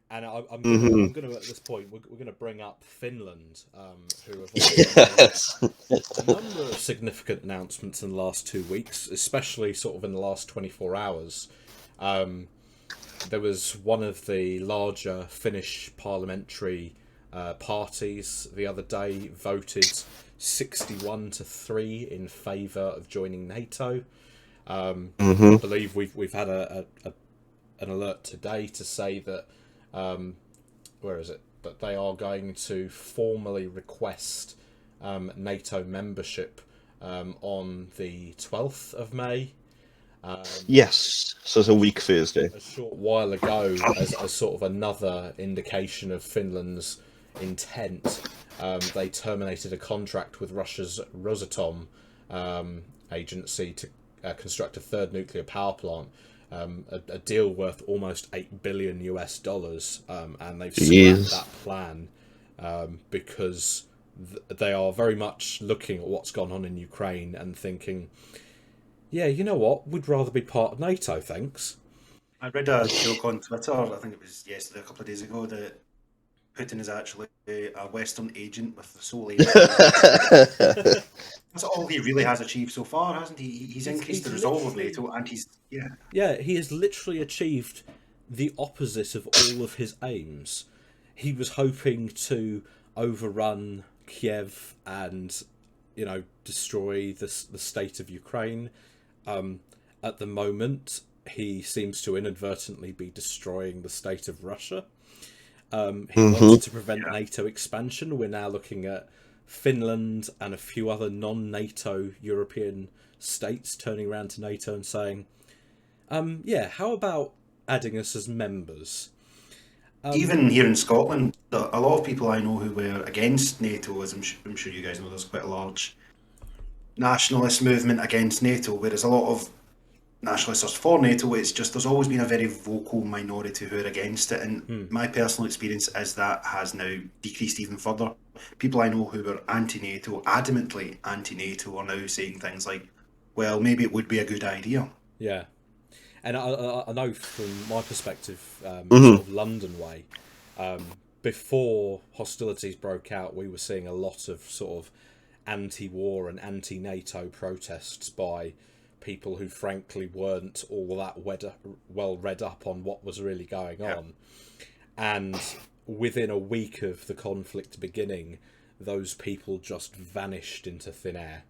S1: And I'm gonna at this point we're gonna bring up Finland, who have
S2: Yes.
S1: made a number of significant announcements in the last 2 weeks, especially sort of in the last 24 hours. There was one of the larger Finnish parliamentary parties the other day voted 61-3 in favour of joining NATO. I believe we've had an alert today to say that where is it? That they are going to formally request NATO membership on the 12th of May.
S2: Yes, so it's a week Thursday.
S1: A short while ago, as sort of another indication of Finland's intent, they terminated a contract with Russia's Rosatom agency to construct a third nuclear power plant. A deal worth almost $8 billion, and they've scrapped that plan because they are very much looking at what's gone on in Ukraine and thinking, yeah, you know what, we'd rather be part of NATO, thanks.
S4: I read a joke on Twitter, I think it was yesterday, a couple of days ago, that Putin is actually a Western agent with the sole aim. That's all he really has achieved so far, hasn't he? He's increased the resolve of NATO, and
S1: Yeah, he has literally achieved the opposite of all of his aims. He was hoping to overrun Kiev and, destroy the state of Ukraine. At the moment, he seems to inadvertently be destroying the state of Russia. He wanted to prevent NATO expansion. We're now looking at Finland and a few other non-NATO European states turning around to NATO and saying, how about adding us as members?
S4: Even here in Scotland, a lot of people I know who were against NATO, as I'm sure you guys know, there's quite a large nationalist movement against NATO, whereas a lot of nationalists are for NATO. It's just there's always been a very vocal minority who are against it, and my personal experience is that has now decreased even further. People I know who were anti-NATO, adamantly anti-NATO, are now saying things like, well, maybe it would be a good idea.
S1: Yeah. And I know from my perspective, sort of London way, before hostilities broke out, we were seeing a lot of sort of anti-war and anti-NATO protests by people who frankly weren't all that well read up on what was really going on. And within a week of the conflict beginning, those people just vanished into thin air.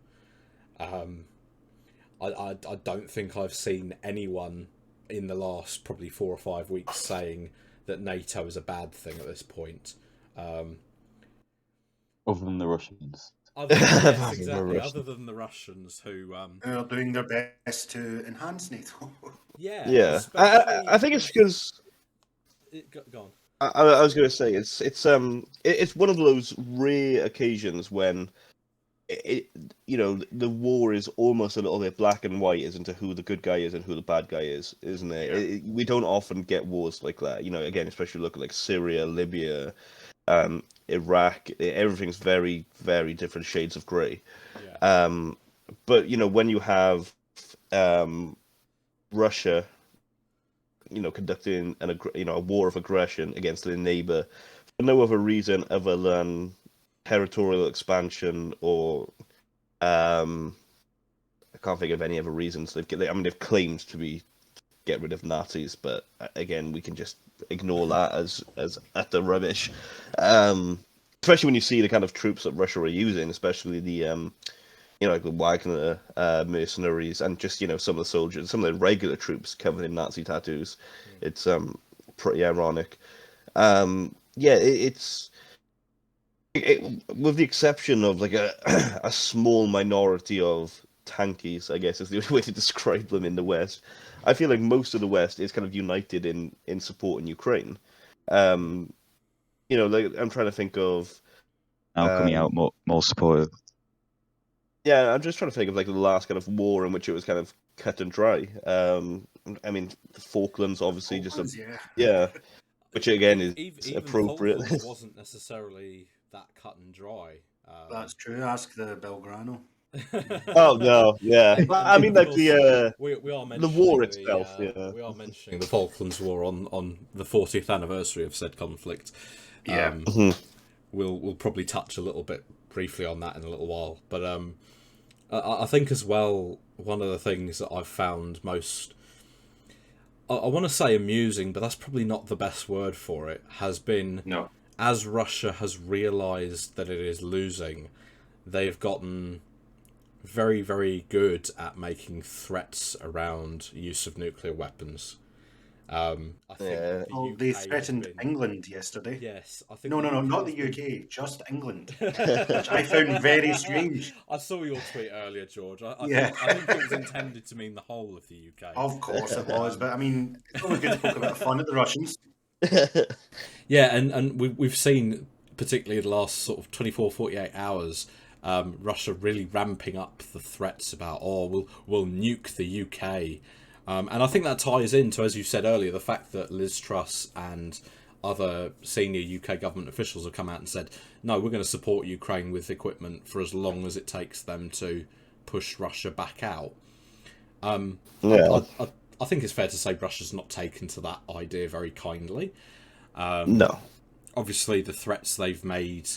S1: I don't think I've seen anyone in the last probably 4 or 5 weeks saying that NATO is a bad thing at this point.
S3: Other than the Russians.
S1: Other than the Russians who
S4: are doing their best to enhance NATO.
S2: Yeah. I think it's because.
S1: Go on.
S2: I was going to say it's one of those rare occasions when the war is almost a little bit black and white as into who the good guy is and who the bad guy is, isn't it? We don't often get wars like that. Again, especially look at like Syria, Libya, Iraq. Everything's very, very different shades of grey. But when you have Russia, conducting a war of aggression against a neighbor for no other reason other than territorial expansion, or I can't think of any other reasons. They've claimed to get rid of Nazis, but again, we can just ignore that as utter rubbish. Especially when you see the kind of troops that Russia are using, especially the like the Wagner mercenaries, and just some of the soldiers, some of the regular troops covered in Nazi tattoos. It's pretty ironic. It's. With the exception of like a small minority of tankies, I guess is the only way to describe them in the West. I feel like most of the West is kind of united in supporting Ukraine. Like I'm trying to think of
S3: now coming out more supportive.
S2: Yeah, I'm just trying to think of like the last kind of war in which it was kind of cut and dry. The Falklands, obviously, which again is
S1: even
S2: appropriate.
S1: the Falklands wasn't necessarily that cut and dry.
S4: That's true. Ask the Belgrano.
S2: Oh no, yeah.
S1: And,
S2: But
S1: and
S2: I mean,
S1: of
S2: like
S1: course, we are
S2: the
S1: mentioning
S2: war itself. Yeah.
S1: we are mentioning the Falklands War on the 40th anniversary of said conflict.
S4: Yeah.
S2: Mhm.
S1: We'll probably touch a little bit briefly on that in a little while, but I think as well, one of the things that I've found most, I want to say amusing, but that's probably not the best word for it, has been
S4: No.
S1: as Russia has realised that it is losing, they've gotten very, very good at making threats around use of nuclear weapons. I think
S2: Yeah.
S1: the
S4: Oh,
S1: UK
S4: they
S1: has
S4: threatened
S1: been...
S4: England yesterday.
S1: Yes, I think
S4: No,
S1: UK
S4: not
S1: has
S4: the
S1: been-
S4: UK, just England, which I found very strange.
S1: I saw your tweet earlier, George. I
S4: Yeah.
S1: think it was intended to mean the whole of the UK.
S4: Of course it was, but I mean, it's always good to poke a bit of fun at the Russians.
S1: Yeah, and we've seen, particularly the last sort of 24, 48 hours, Russia really ramping up the threats about, we'll nuke the UK. And I think that ties into, as you said earlier, the fact that Liz Truss and other senior UK government officials have come out and said, no, we're going to support Ukraine with equipment for as long as it takes them to push Russia back out.
S2: Yeah.
S1: I think it's fair to say Russia's not taken to that idea very kindly.
S2: No.
S1: Obviously, the threats they've made,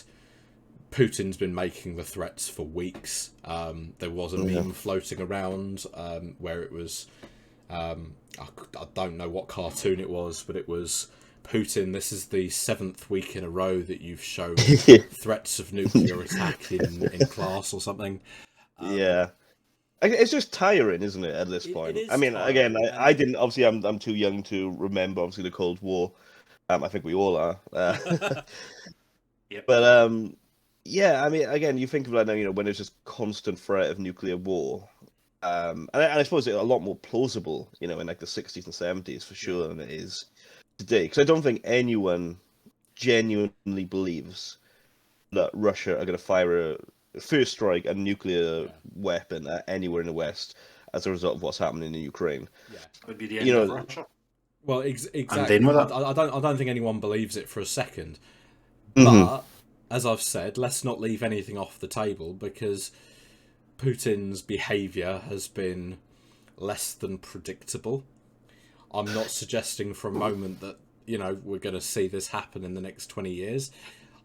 S1: Putin's been making the threats for weeks. There was a meme floating around where it was, I don't know what cartoon it was, but it was, Putin, this is the 7th week in a row that you've shown threats of nuclear attack in class or something.
S2: Yeah. It's just tiring, isn't it, at this point?
S1: it is
S2: I mean,
S1: tiring,
S2: again,
S1: and-
S2: I didn't, obviously, I'm too young to remember, obviously, the Cold War. I think we all are.
S4: Yep.
S2: But, yeah, I mean, again, you think of like, when there's just constant threat of nuclear war. And I suppose it's a lot more plausible, in like the 60s and 70s for sure than it is today. Because I don't think anyone genuinely believes that Russia are going to fire a first strike, a nuclear weapon anywhere in the West as a result of what's happening in Ukraine.
S1: Yeah.
S4: It would be the end of Russia.
S1: Well,
S4: And
S1: exactly.
S4: then with it.
S1: I don't think anyone believes it for a second.
S2: Mhm.
S1: But as I've said, let's not leave anything off the table, because Putin's behaviour has been less than predictable. I'm not suggesting for a moment that we're going to see this happen in the next 20 years.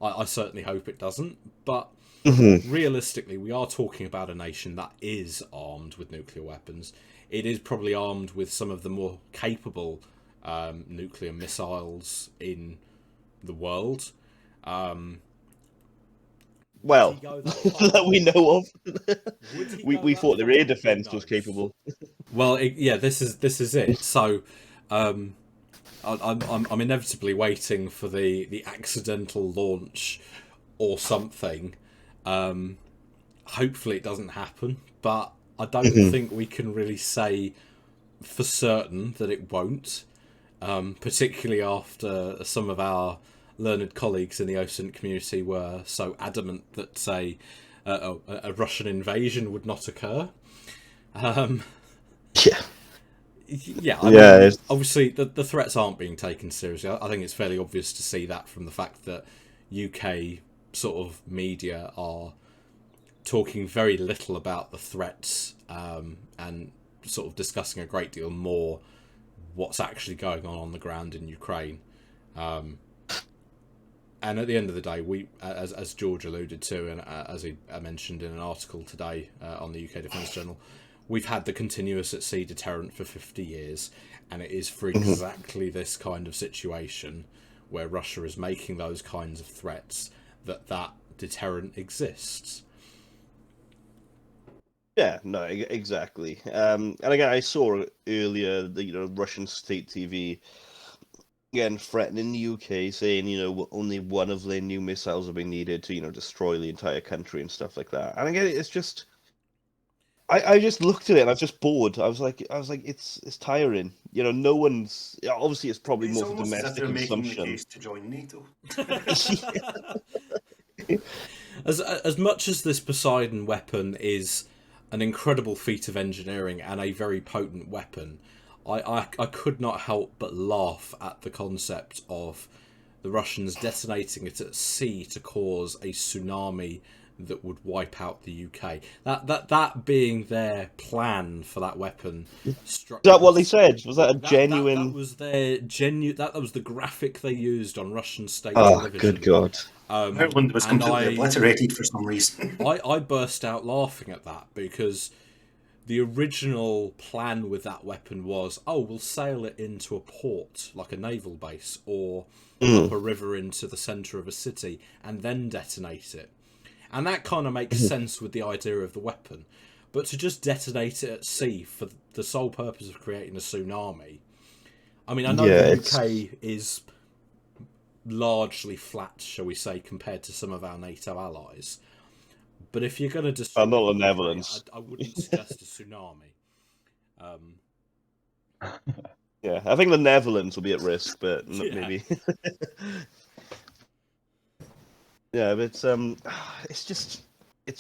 S1: I certainly hope it doesn't. But realistically, we are talking about a nation that is armed with nuclear weapons. It is probably armed with some of the more capable nuclear missiles in the world.
S2: Well,
S1: Would he go that far?
S2: that we know of.
S1: Would he
S2: we
S1: go
S2: we
S1: that
S2: thought their
S1: far?
S2: air defense
S1: Who
S2: was
S1: knows?
S2: capable.
S1: Well, this is it. So, I'm inevitably waiting for the accidental launch or something. Hopefully, it doesn't happen, but I don't think we can really say for certain that it won't. Particularly after some of our learned colleagues in the Osint community were so adamant that a Russian invasion would not occur.
S2: Yeah.
S1: Yeah, I
S2: Yeah,
S1: mean,
S2: it's-
S1: obviously the threats aren't being taken seriously. I think it's fairly obvious to see that from the fact that UK sort of media are talking very little about the threats and sort of discussing a great deal more what's actually going on the ground in Ukraine. And at the end of the day, we, as George alluded to, and as he mentioned in an article today on the UK Defence Journal, we've had the continuous at sea deterrent for 50 years, and it is for exactly this kind of situation where Russia is making those kinds of threats that deterrent exists.
S2: Yeah, no, exactly. And again, I saw earlier the Russian state TV again threatening the UK, saying only one of their new missiles will be needed to destroy the entire country and stuff like that. And again, it's just I just looked at it and I was just bored. I was like it's tiring. No one's obviously it's probably
S4: It's
S2: more for
S4: almost as if
S2: domestic
S4: they're making the
S2: consumption.
S4: case to join NATO.
S1: As much as this Poseidon weapon is an incredible feat of engineering and a very potent weapon, I could not help but laugh at the concept of the Russians detonating it at sea to cause a tsunami that would wipe out the UK. That being their plan for that weapon.
S2: Is that what they said? Was that a
S1: That
S2: genuine?
S1: was their genuine. That was the graphic they used on Russian state
S2: Oh,
S1: television.
S2: good God!
S4: Ireland was completely obliterated for some reason.
S1: I burst out laughing at that because the original plan with that weapon was, oh, we'll sail it into a port, like a naval base, or up a river into the centre of a city, and then detonate it. And that kind of makes sense with the idea of the weapon. But to just detonate it at sea for the sole purpose of creating a tsunami... I mean, I know the UK is largely flat, shall we say, compared to some of our NATO allies. But if you're going to destroy...
S2: not the Netherlands.
S1: I wouldn't suggest a tsunami.
S2: Yeah, I think the Netherlands will be at risk, but maybe. Yeah, but it's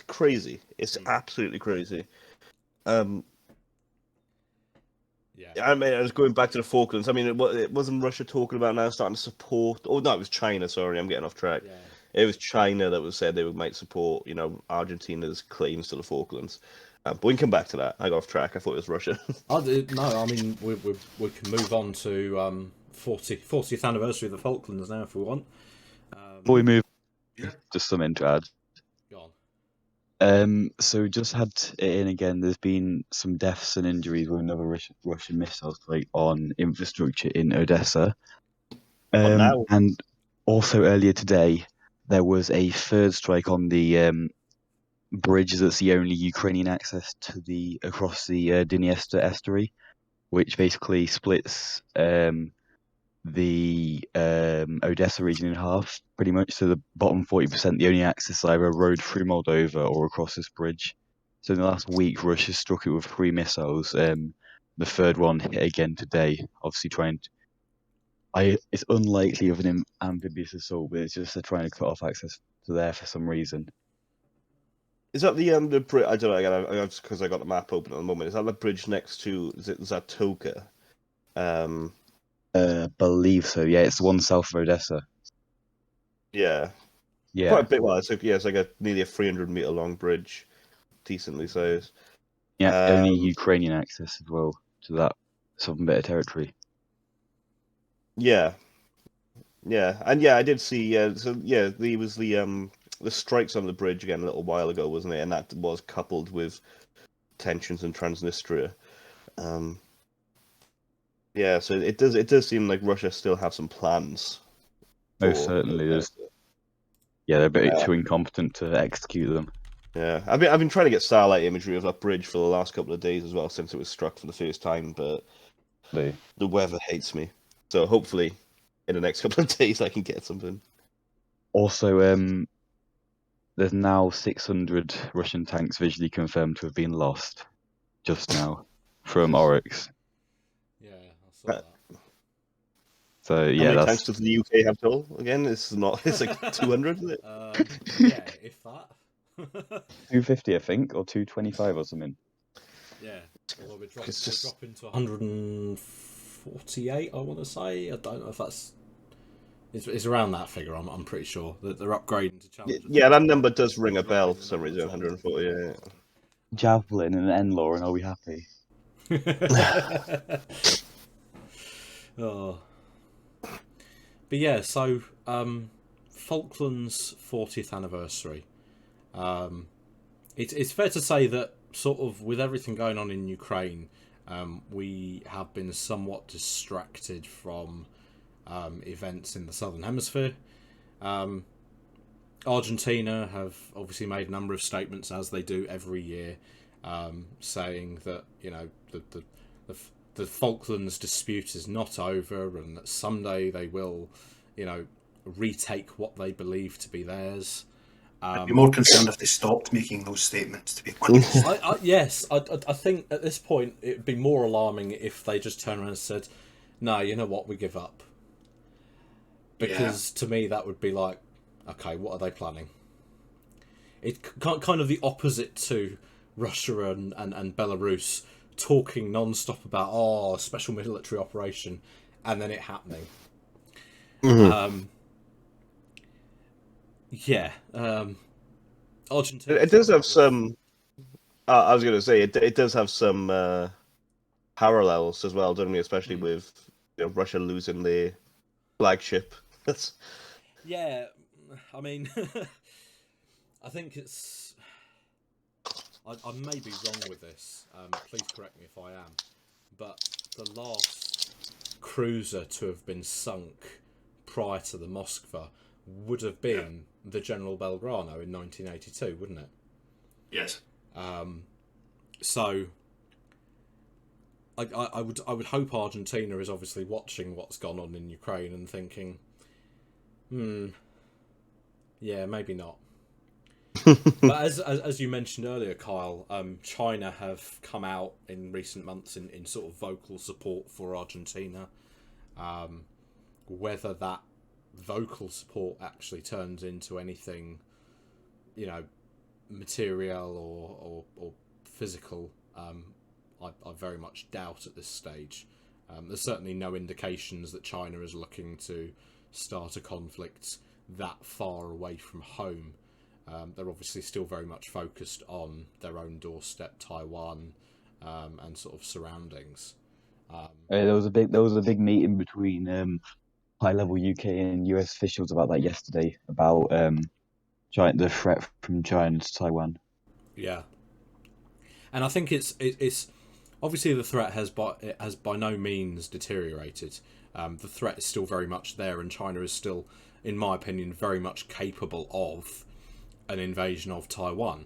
S2: crazy. It's absolutely crazy.
S1: Yeah.
S2: I mean, I was going back to the Falklands. I mean, it wasn't Russia talking about now starting to support. Oh no, it was China. Sorry, I'm getting off track.
S1: Yeah.
S2: It was China that was said they might support, Argentina's claims to the Falklands. But we can come back to that. I got off track. I thought it was Russia.
S1: No, I mean, we can move on to 40th anniversary of the Falklands now if we want.
S3: Before we move, just something to add.
S1: Go on.
S3: So just had it in again. There's been some deaths and injuries with another Russian missile strike on infrastructure in Odessa.
S2: Now?
S3: And also earlier today, there was a third strike on the bridge that's the only Ukrainian access to across the Dniester estuary, which basically splits the Odessa region in half, pretty much. So the bottom 40%, the only access is either a road through Moldova or across this bridge. So in the last week, Russia struck it with 3 missiles. The third one hit again today, obviously it's unlikely of an amphibious assault, but it's just they're trying to cut off access to there for some reason.
S2: Is that the bridge? I don't know. Because I got the map open at the moment. Is that the bridge next to? Is that Toka?
S3: Believe so. Yeah, it's the one south of Odessa.
S2: Yeah.
S3: Yeah.
S2: Quite a big one. It's like nearly a 300-meter long bridge, decently sized.
S3: Yeah, only Ukrainian access as well to that southern bit of territory.
S2: Yeah. And I did see. There was the strikes on the bridge again a little while ago, wasn't it? And that was coupled with tensions in Transnistria. Yeah, so it does seem like Russia still have some plans.
S3: Most certainly, they're a bit too incompetent to execute them.
S2: Yeah, I've been trying to get satellite imagery of that bridge for the last couple of days as well since it was struck for the first time, but the weather hates me. So hopefully, in the next couple of days, I can get something.
S3: Also, there's now 600 Russian tanks visually confirmed to have been lost just now from Oryx.
S1: Yeah, I saw that.
S3: So
S2: How many tanks does the UK have total? Again, it's like 200, isn't it?
S1: Yeah, if that.
S3: 250, I think, or 225 or something.
S1: Yeah, although we're dropping to 148, I want to say. I don't know if that's... It's around that figure, I'm pretty sure. That they're upgrading to challenge.
S2: Yeah, that number does ring a bell for some reason, 140, yeah.
S3: Javelin and an N-Law, and are we happy?
S1: Oh. But yeah, so Falklands 40th anniversary. It's fair to say that sort of with everything going on in Ukraine, we have been somewhat distracted from events in the Southern Hemisphere. Argentina have obviously made a number of statements, as they do every year, saying that the Falklands dispute is not over, and that someday they will, retake what they believe to be theirs.
S4: I'd be more concerned if they stopped making those statements, to be honest.
S1: I think at this point it would be more alarming if they just turned around and said, no, you know what, we give up. Because to me that would be like, okay, what are they planning? It's kind of the opposite to Russia and Belarus talking non-stop about special military operation, and then it happening. Argentina.
S2: It does have some. I was going to say it does have some parallels as well, doesn't it? Especially with Russia losing their flagship.
S1: Yeah, I mean, I think it's. I may be wrong with this. Please correct me if I am. But the last cruiser to have been sunk prior to the Moskva would have been the General Belgrano in 1982, wouldn't it?
S4: Yes.
S1: So I would hope Argentina is obviously watching what's gone on in Ukraine and thinking, yeah, maybe not. But as you mentioned earlier, Kyle, China have come out in recent months in sort of vocal support for Argentina. Whether that vocal support actually turns into anything, material or physical, I very much doubt at this stage. There's certainly no indications that China is looking to start a conflict that far away from home. They're obviously still very much focused on their own doorstep, Taiwan, and sort of surroundings.
S3: There was a big meeting between high-level UK and US officials about that yesterday, about the threat from China to Taiwan.
S1: Yeah, and I think it's obviously the threat has by no means deteriorated. The threat is still very much there, and China is still, in my opinion, very much capable of an invasion of Taiwan.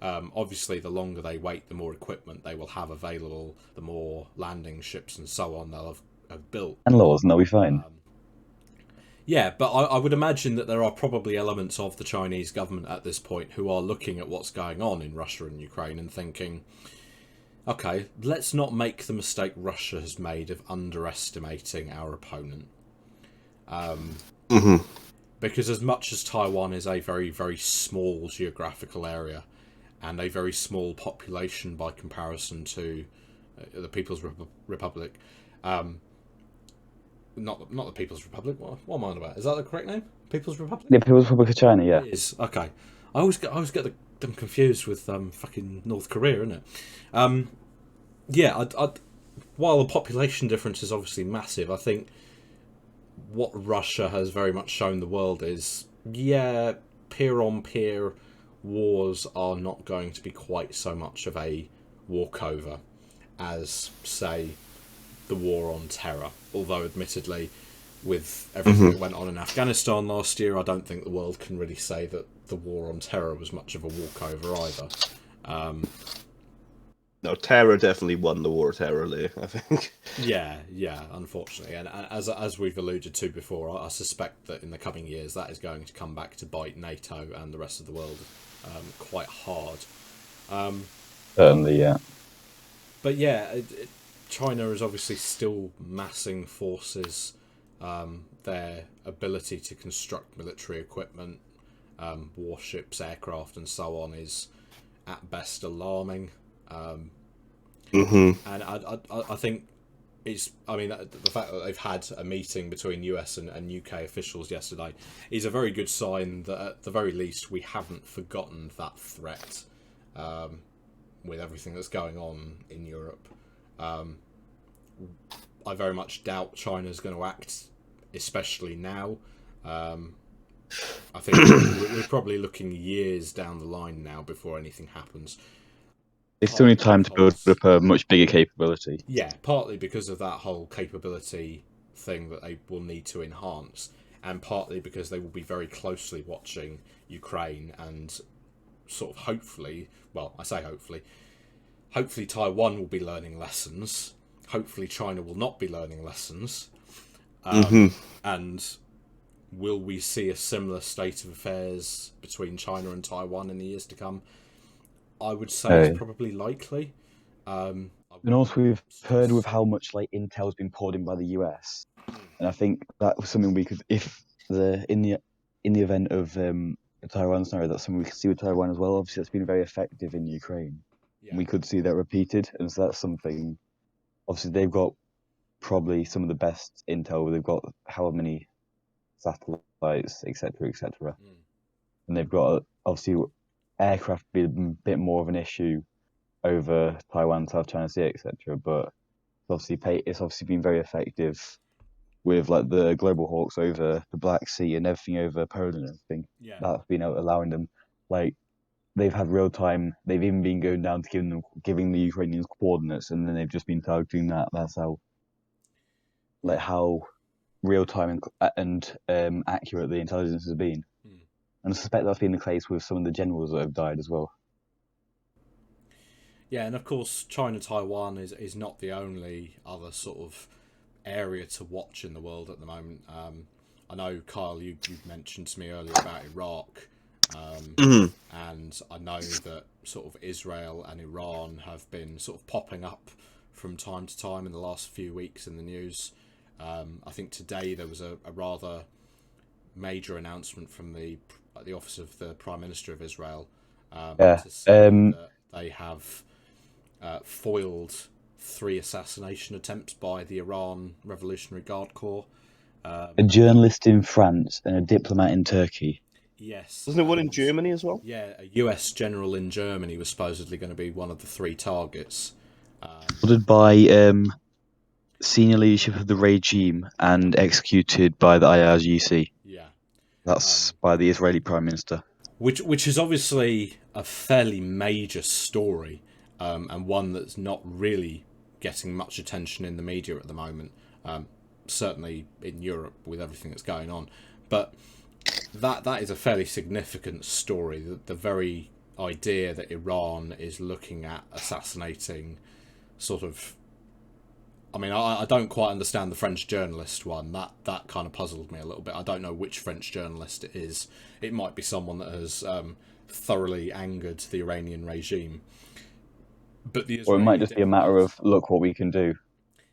S1: Obviously, the longer they wait, the more equipment they will have available, the more landing ships and so on they'll have built.
S3: And laws, and they'll be fine.
S1: Yeah, but I would imagine that there are probably elements of the Chinese government at this point who are looking at what's going on in Russia and Ukraine and thinking, okay, let's not make the mistake Russia has made of underestimating our opponent. Because as much as Taiwan is a very, very small geographical area and a very small population by comparison to the People's Republic, not the People's Republic. What am I on about? Is that the correct name? People's Republic.
S3: Yeah, People's Republic of China. Yeah.
S1: It is. Okay. I always get them confused with fucking North Korea, isn't it? Yeah. While the population difference is obviously massive, I think what Russia has very much shown the world is, peer-on-peer wars are not going to be quite so much of a walkover as, say, the war on terror. Although, admittedly, with everything that went on in Afghanistan last year, I don't think the world can really say that the war on terror was much of a walkover either.
S2: No, terror definitely won the war of terror, Lee, I think.
S1: Yeah, unfortunately. And as we've alluded to before, I suspect that in the coming years that is going to come back to bite NATO and the rest of the world quite hard.
S3: Certainly, yeah.
S1: But yeah, China is obviously still massing forces. Their ability to construct military equipment, warships, aircraft, and so on is at best alarming. And I think it's. I mean, the fact that they've had a meeting between US and UK officials yesterday is a very good sign that at the very least we haven't forgotten that threat. With everything that's going on in Europe, I very much doubt China's going to act, especially now. I think we're probably looking years down the line now before anything happens.
S3: They still need time to build up a much bigger capability.
S1: Yeah, partly because of that whole capability thing that they will need to enhance, and partly because they will be very closely watching Ukraine and sort of hopefully Taiwan will be learning lessons. Hopefully China will not be learning lessons. And will we see a similar state of affairs between China and Taiwan in the years to come? I would say it's probably likely.
S3: And also, we've heard with how much intel's been poured in by the US, and I think that was something we could, in the event of the Taiwan scenario, that's something we could see with Taiwan as well. Obviously, that's been very effective in Ukraine. We could see that repeated, and so that's something. Obviously, they've got probably some of the best intel. They've got however many satellites, etc., etc., and they've got obviously aircraft be a bit more of an issue over Taiwan, South China Sea, etc. But it's obviously been very effective with like the Global Hawks over the Black Sea and everything over Poland and everything.
S1: Yeah.
S3: That's been allowing them, like, they've had real time. They've even been going down to giving the Ukrainians coordinates, and then they've just been targeting that. That's how real time and accurate the intelligence has been. And I suspect that's been the case with some of the generals that have died as well.
S1: Yeah, and of course, China-Taiwan is not the only other sort of area to watch in the world at the moment. I know, Kyle, you mentioned to me earlier about Iraq, and I know that sort of Israel and Iran have been sort of popping up from time to time in the last few weeks in the news. I think today there was a rather major announcement from the office of the Prime Minister of Israel to say that they have foiled 3 assassination attempts by the Iran Revolutionary Guard Corps.
S3: A journalist in France and a diplomat in Turkey.
S1: Yes.
S2: Wasn't there one in Germany as well?
S1: Yeah, a US general in Germany was supposedly going to be one of the 3 targets.
S3: Ordered by senior leadership of the regime and executed by the IRGC.
S1: Yeah.
S3: That's by the Israeli Prime Minister.
S1: Which is obviously a fairly major story, and one that's not really getting much attention in the media at the moment. Certainly in Europe with everything that's going on, but that is a fairly significant story. The very idea that Iran is looking at assassinating, sort of. I mean, I don't quite understand the French journalist one. That kind of puzzled me a little bit. I don't know which French journalist it is. It might be someone that has thoroughly angered the Iranian regime. But
S3: or it might just be a matter of, look what we can do.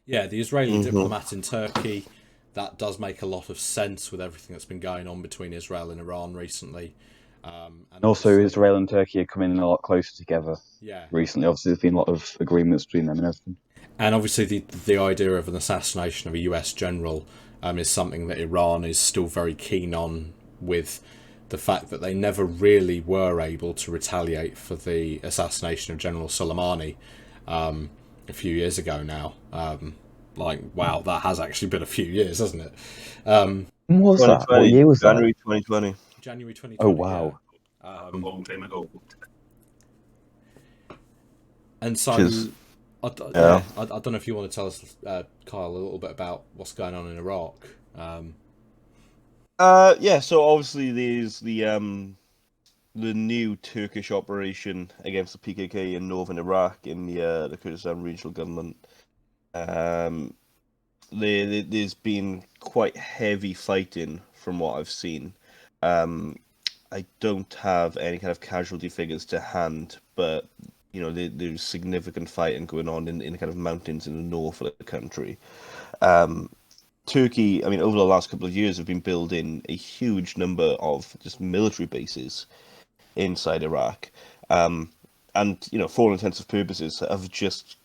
S1: Yeah, the Israeli diplomat in Turkey, that does make a lot of sense with everything that's been going on between Israel and Iran recently.
S3: And also, Israel and Turkey are coming a lot closer together recently. Obviously, there's been a lot of agreements between them and everything.
S1: And obviously, the idea of an assassination of a US general is something that Iran is still very keen on, with the fact that they never really were able to retaliate for the assassination of General Soleimani a few years ago now. Wow, that has actually been a few years, hasn't it?
S3: When was that? What year was
S2: January
S3: that?
S2: 2020.
S1: January 2020.
S3: Oh, wow.
S1: Yeah.
S4: A long time ago.
S1: And so, I don't know if you want to tell us, Kyle, a little bit about what's going on in Iraq.
S2: So obviously there's the new Turkish operation against the PKK in northern Iraq in the Kurdistan Regional Government. There's been quite heavy fighting from what I've seen. I don't have any kind of casualty figures to hand, but there's significant fighting going on in the kind of mountains in the north of the country. Turkey, I mean, over the last couple of years, have been building a huge number of just military bases inside Iraq, and for all intents and purposes, have just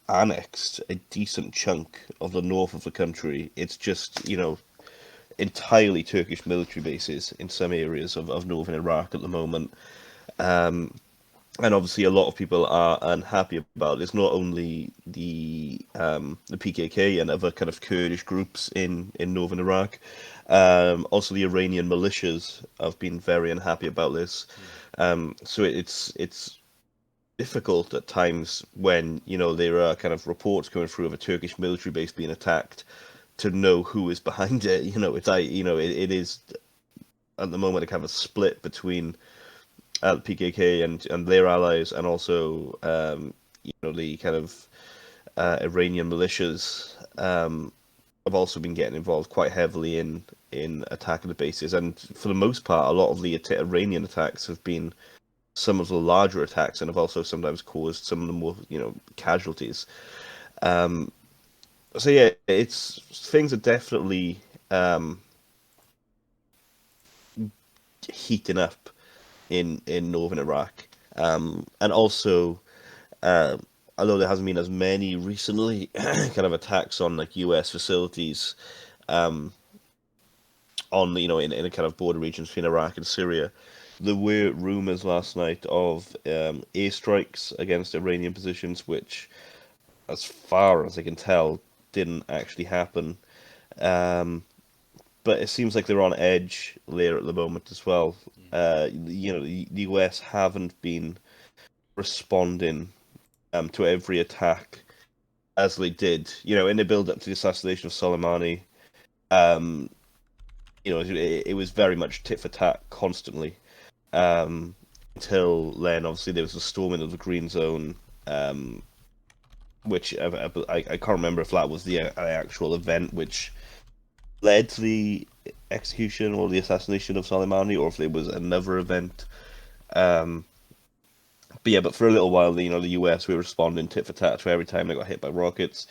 S2: annexed a decent chunk of the north of the country. It's just entirely Turkish military bases in some areas of northern Iraq at the moment. And obviously, a lot of people are unhappy about it. It's not only the PKK and other kind of Kurdish groups in northern Iraq. Also, the Iranian militias have been very unhappy about this. So it's difficult at times when there are kind of reports coming through of a Turkish military base being attacked to know who is behind it. It is at the moment a kind of a split between the PKK and their allies, and also the kind of Iranian militias have also been getting involved quite heavily in attacking the bases. And for the most part, a lot of the Iranian attacks have been some of the larger attacks, and have also sometimes caused some of the more casualties. So yeah, things are definitely heating up in northern Iraq, and also Although there hasn't been as many recently, kind of attacks on like US facilities, on in a kind of border regions between Iraq and Syria. There were rumors last night of airstrikes against Iranian positions, which, as far as I can tell, didn't actually happen. But it seems like they're on edge there at the moment as well. The US haven't been responding to every attack as they did, in the build up to the assassination of Soleimani. It was very much tit for tat constantly. Until then, obviously, there was the storming of the Green Zone, which I can't remember if that was the actual event which led to the execution or the assassination of Soleimani, or if it was another event. But for a little while, the US were responding tit for tat to every time they got hit by rockets.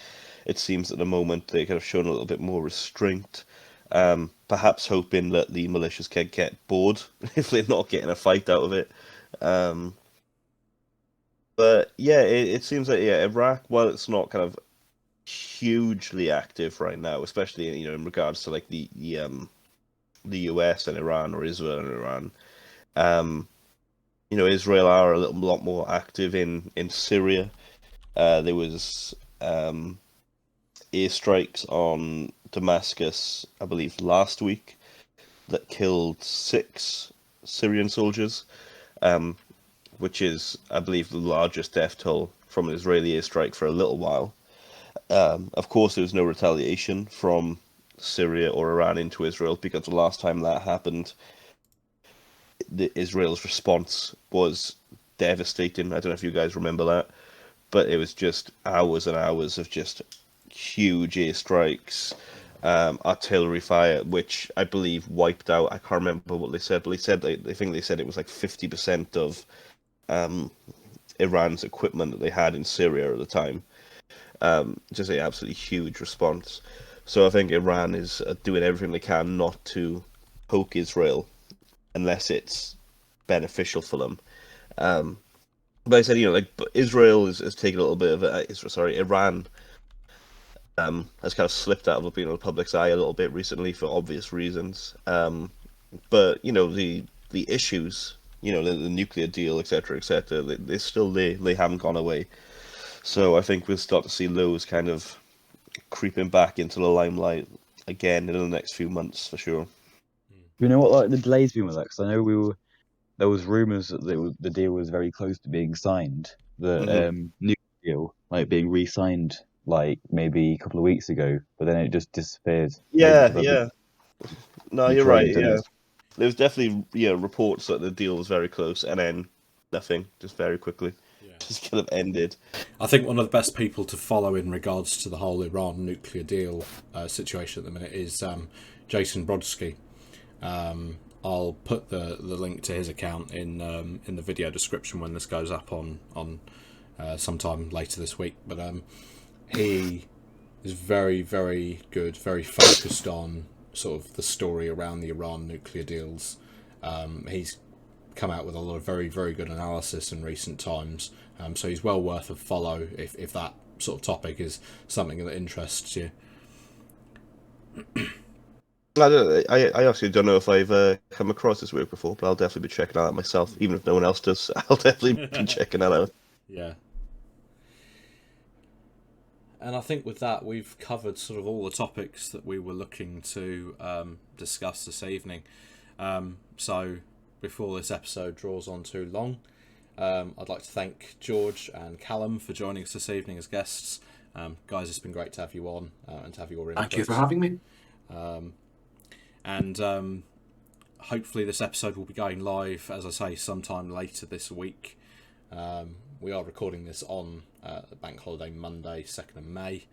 S2: It seems at the moment they kind of shown a little bit more restraint, perhaps hoping that the militias can get bored if they're not getting a fight out of it. But yeah, it seems like Iraq, while it's not kind of hugely active right now, especially in regards to like the US and Iran, or Israel and Iran. Israel are a lot more active in Syria. There was airstrikes on Damascus, I believe, last week that killed 6 Syrian soldiers, which is, I believe, the largest death toll from an Israeli airstrike for a little while. Of course, there was no retaliation from Syria or Iran into Israel, because the last time that happened, Israel's response was devastating. I don't know if you guys remember that, but it was just hours and hours of just huge airstrikes, artillery fire, which I believe wiped out, I can't remember what they said, but they think they said it was like 50% of Iran's equipment that they had in Syria at the time. Just an absolutely huge response. So I think Iran is doing everything they can not to poke Israel unless it's beneficial for them. But I said, Israel has taken a little bit of Iran has kind of slipped out of being on the public's eye a little bit recently for obvious reasons. But the issues, the nuclear deal, etc., they're still there. They haven't gone away. So I think we'll start to see those kind of creeping back into the limelight again in the next few months for sure.
S3: You know what, like the delays been with that? Because I know there was rumours that the deal was very close to being signed. The new deal, like being re-signed, like maybe a couple of weeks ago, but then it just disappeared.
S2: Yeah. No, you're right.
S3: Betrayed,
S2: Yeah, there was definitely reports that the deal was very close, and then nothing, just very quickly, just kind of ended.
S1: I think one of the best people to follow in regards to the whole Iran nuclear deal situation at the minute is Jason Brodsky. I'll put the link to his account in the video description when this goes up on sometime later this week. But he is very, very good, very focused on sort of the story around the Iran nuclear deals. He's come out with a lot of very, very good analysis in recent times. So he's well worth a follow if that sort of topic is something that interests you.
S2: I actually don't know if I've come across this work before, but I'll definitely be checking it out myself. Even if no one else does, I'll definitely be checking that out.
S1: Yeah. And I think with that, we've covered sort of all the topics that we were looking to discuss this evening. So before this episode draws on too long, I'd like to thank George and Callum for joining us this evening as guests. Guys, it's been great to have you on and to have your input.
S4: Thank you for having me.
S1: And hopefully this episode will be going live, as I say, sometime later this week. We are recording this on the Bank Holiday Monday, 2nd of May.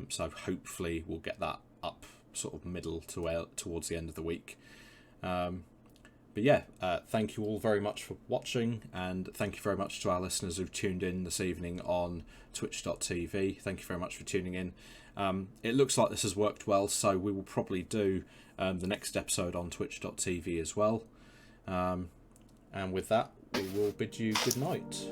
S1: So hopefully we'll get that up sort of middle to towards the end of the week. But yeah, thank you all very much for watching, and thank you very much to our listeners who've tuned in this evening on twitch.tv. Thank you very much for tuning in. It looks like this has worked well, so we will probably do the next episode on twitch.tv as well. And with that, we will bid you good night.